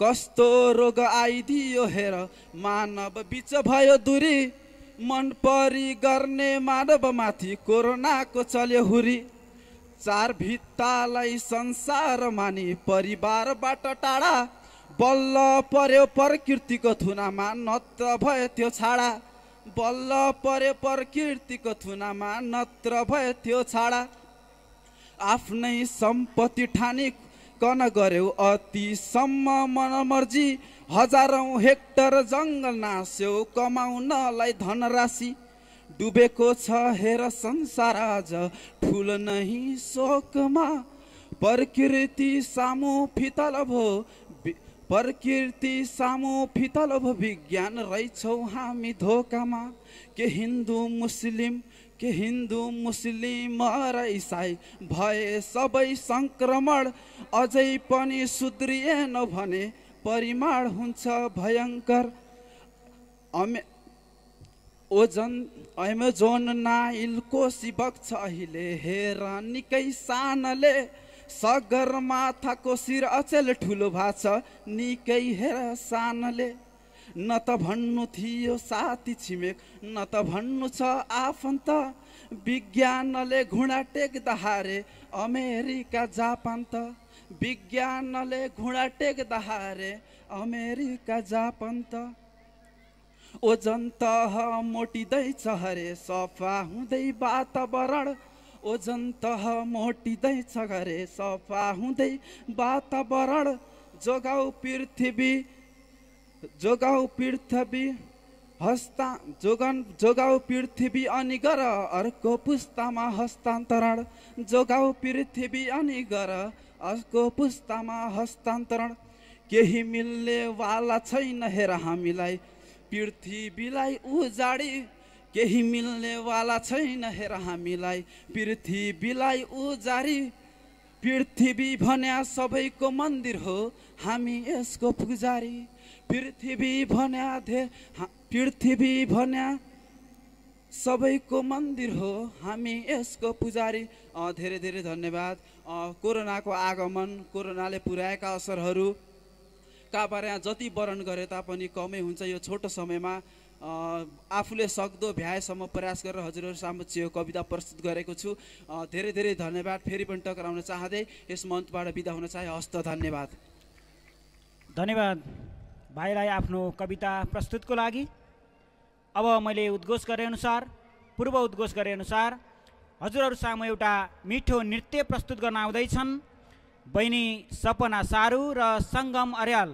कस्तो रोग आइदियो हेर मानव बीच भयो दूरी, मन परी गर्ने मानवमाथि कोरोनाको चल्यो हुरी। चार भित्तालाई संसार मानि परिवारबाट टाढा, बल्ल पर्यो प्रकृतिको थुनामा नत्र भयो त्यो छाडा। बल्ल पर्यो प्रकृतिको थुनामा नत्र भयो त्यो छाडा। आफ्नै सम्पत्ति ठानी कन गर्यो अतिसम्म मनमर्जी, हजारौं हेक्टर जङ्गल नास्यो कमाउनलाई धनराशि। डुबेको छ हेर संसार आज ठुलो नहीं शोकमा, प्रकृति सामु फितल भो, प्रकृति सामु फितल भो, विज्ञान रहेछौ हामी धोकामा। के हिन्दू मुस्लिम र इसाई भए सबै संक्रमण, अझै पनि सुध्रिएन भने परिमाण हुन्छ भयङ्कर। अमेजोन नाइल कोसी बग्छ अहिले हेर निकै सानले, सगरमाथाको शिर अचेल ठुलो भाछ निकै हेर सानले। न त भन्नु थियो साथी छिमेक, न त भन्नु छ आफन्त, विज्ञानले घुँडा टेक्दा हारे अमेरिका जापान त। विज्ञानले घुँडा टेक्दा हारे अमेरिका जापान त। ओजन तह मोटिँदैछ हरे सफा हुँदै वातावरण, ओजन तह मोटिँदैछ हरे सफा हुँदै वातावरण। जोगाउ पृथ्वी जोगाउ पृथ्वी अनि गर अर्को पुस्तामा हस्तान्तरण। जोगाउ पृथ्वी अनि गर अर्को पुस्तामा हस्तान्तरण। केही मिल्ने वाला छैन हेर हामीलाई पृथ्वीलाई उजाडी केही मिल्ने वाला छैन हेर हामीलाई पृथ्वीलाई उजाडी पृथ्वी भन्या सबैको मन्दिर हो हामी यसको पुजारी पृथ्वी भन्या सबैको मन्दिर हो हामी यसको पुजारी। धेरै धेरै धन्यवाद। कोरोनाको आगमन कोरोनाले पुर्याएका असरहरू का बारेमा जति वर्णन गरे तापनि कमै हुन्छ। यो छोटो समयमा आफूले सक्दो भ्याएसम्म प्रयास गरेर हजुरहरू समक्ष यो कविता प्रस्तुत गरेको छु। धेरै धेरै धन्यवाद। फेरि पनि टक्राउन चाहँदै यस मञ्चबाट बिदा हुन चाहे। हस्त धन्यवाद। धन्यवाद भाइलाई आफ्नो कविता प्रस्तुतको लागि। अब मैले उद्घोष पूर्व उद्घोष गरेअनुसार हजुरहरू सामु एउटा मिठो नृत्य प्रस्तुत गर्न आउँदैछन् बहिनी सपना सारू र सङ्गम अर्याल।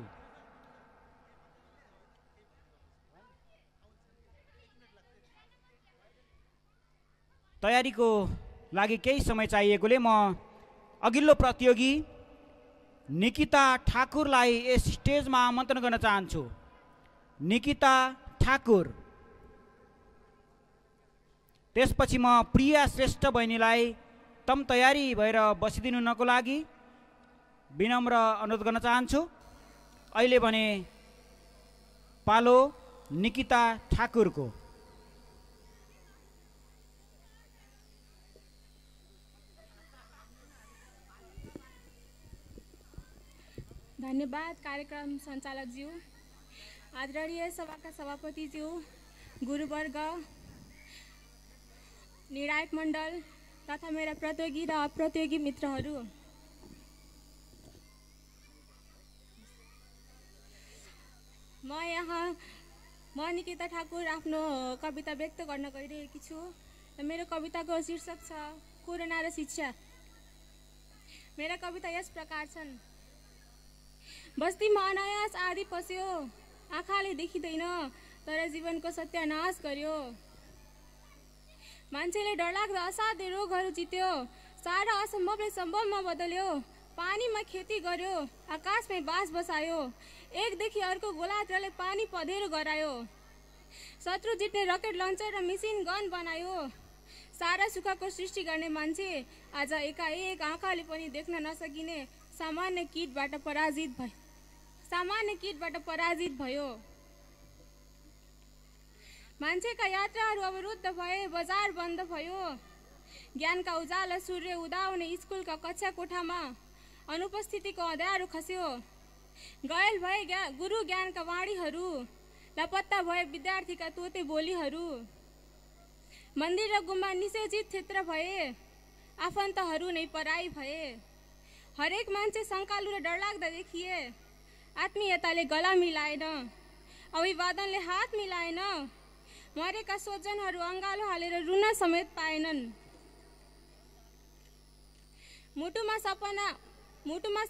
तयारीको लागि केही समय चाहिएकोले म अघिल्लो प्रतियोगी निकिता ठाकुरलाई यस स्टेजमा आमन्त्रण गर्न चाहन्छु। निकिता ठाकुर। त्यसपछि म प्रिया श्रेष्ठ बहिनीलाई तम तयारी भएर बसिदिनुको लागि विनम्र अनुरोध गर्न चाहन्छु। अहिले भने पालो निकिता ठाकुरको। धन्यवाद कार्यक्रम सञ्चालकज्यू, आदरणीय सभाका सभापतिज्यू, गुरुवर्ग, निर्णायक मण्डल तथा मेरा प्रतियोगी र अप्रतियोगी मित्रहरू, म निकिता ठाकुर आफ्नो कविता व्यक्त गर्न गइरहेकी छु। मेरो कविताको शीर्षक छ कोरोना र शिक्षा। मेरा कविता यस प्रकार छन्। बस्तीमा अनायास आदि पस्यो, आँखाले देखिँदैन तर जीवनको सत्यानाश गर्यो। मान्छेले डरलाग्दो असाध्य रोगहरू जित्यो, सारा असम्भवले सम्भवमा बदल्यो। पानीमा खेती गर्यो, आकाशमै बास बसायो, एकदेखि अर्को गोलात्रले पानी पँधेरो गरायो। शत्रु जित्ने रकेट लन्चर र मिसिन गन बनायो। सारा सुखको सृष्टि गर्ने मान्छे आज एकाएक आँखाले पनि देख्न नसकिने सामान्य किटबाट पराजित भयो। मान्छेका यात्राहरू अवरुद्ध भए, बजार बन्द भयो। ज्ञानका उजाला सूर्य उदाउने स्कुलका कक्षा कोठामा अनुपस्थितिको अँध्यारो खस्यो। घायल भए गुरु ज्ञानका वाणीहरू, लापत्ता भए विद्यार्थीका तोते बोलीहरू। मन्दिर र गुम्बा निषेधित क्षेत्र भए, आफन्तहरू नै पराई भए। हरेक मान्छे शङ्कालु र डरलाग्दा देखिए। आत्मीयताले गला मिलाएन, अभिवादनले हात मिलाएन। मरेका स्वजनहरू अङ्गालो हालेर रुन समेत पाएनन्। मुटुमा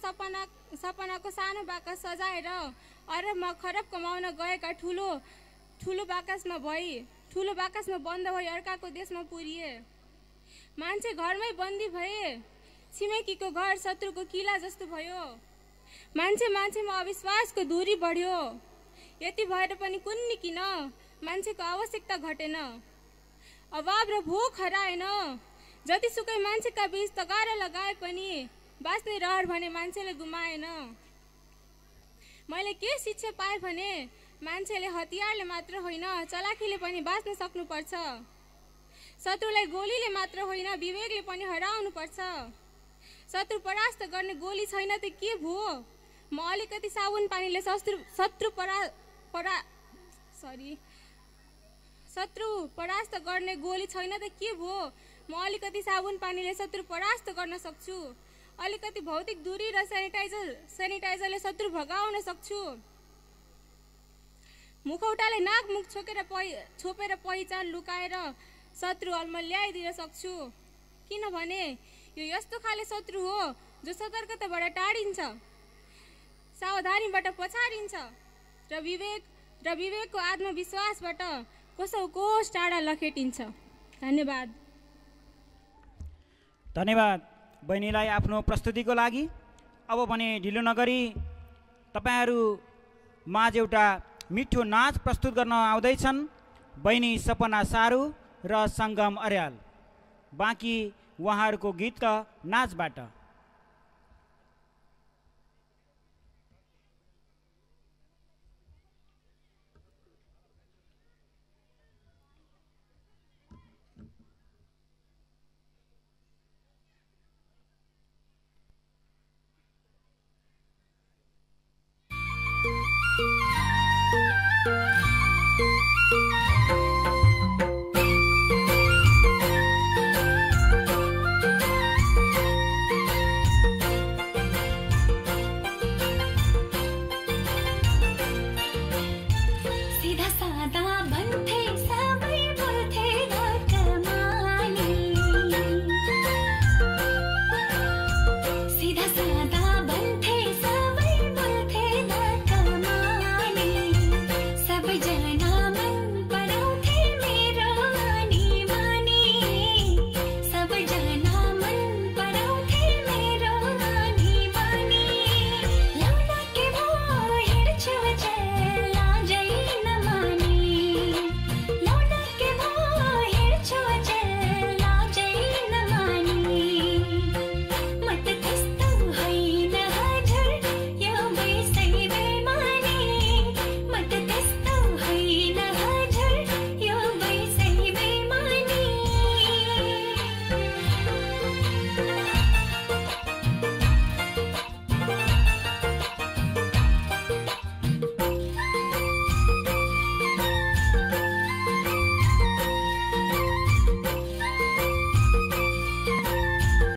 सपनाको सानो बाकस सजाएर अरबमा खरब कमाउन गएका ठुलो बाकसमा बन्द भई अर्काको देशमा पुरिए। मान्छे घरमै बन्दी भए, छिमेकीको घर शत्रुको किला जस्तो भयो। मान्छेमा अविश्वासको दूरी बढ्यो। यति भएर पनि कुन्नी किन मान्छेको आवश्यकता घटेन, अभाव र भोक हराएन। जतिसुकै मान्छेका बीच तगारा लगाए पनि बाँच्ने रहर भने मान्छेले गुमाएन। मैले के शिक्षा पाएँ भने मान्छेले हतियारले मात्र होइन चलाखीले पनि बाँच्न सक्नुपर्छ। शत्रुलाई गोलीले मात्र होइन विवेकले पनि हराउनुपर्छ। शत्रु परास्त गर्ने गोली छैन त के भयो? म अलिकति साबुन पानीले शत्रु परास्त गर्ने गोली छैन त के भयो? म अलिकति साबुन पानीले शत्रु परास्त गर्न सक्छु। अलिकति भौतिक दूरी र सेनिटाइजरले शत्रु भगाउन सक्छु। मुखौटाले नाक मुख छोपेर पहिचान लुकाएर शत्रु अल्मल्याइदिन सक्छु। किनभने यो यस्तो खाले शत्रु हो जो सतर्कताबाट टाढिन्छ, सावधानीबाट पछाडिन्छ र विवेकको आत्मविश्वासबाट कोसौँ कोस टाढा लखेटिन्छ। धन्यवाद। धन्यवाद बहिनीलाई आफ्नो प्रस्तुतिको लागि। अब भने ढिलो नगरी तपाईँहरू माझ एउटा मिठो नाच प्रस्तुत गर्न आउँदैछन् बहिनी सपना सारू र सङ्गम अर्याल। बाँकी उहाँहरूको गीत र नाचबाट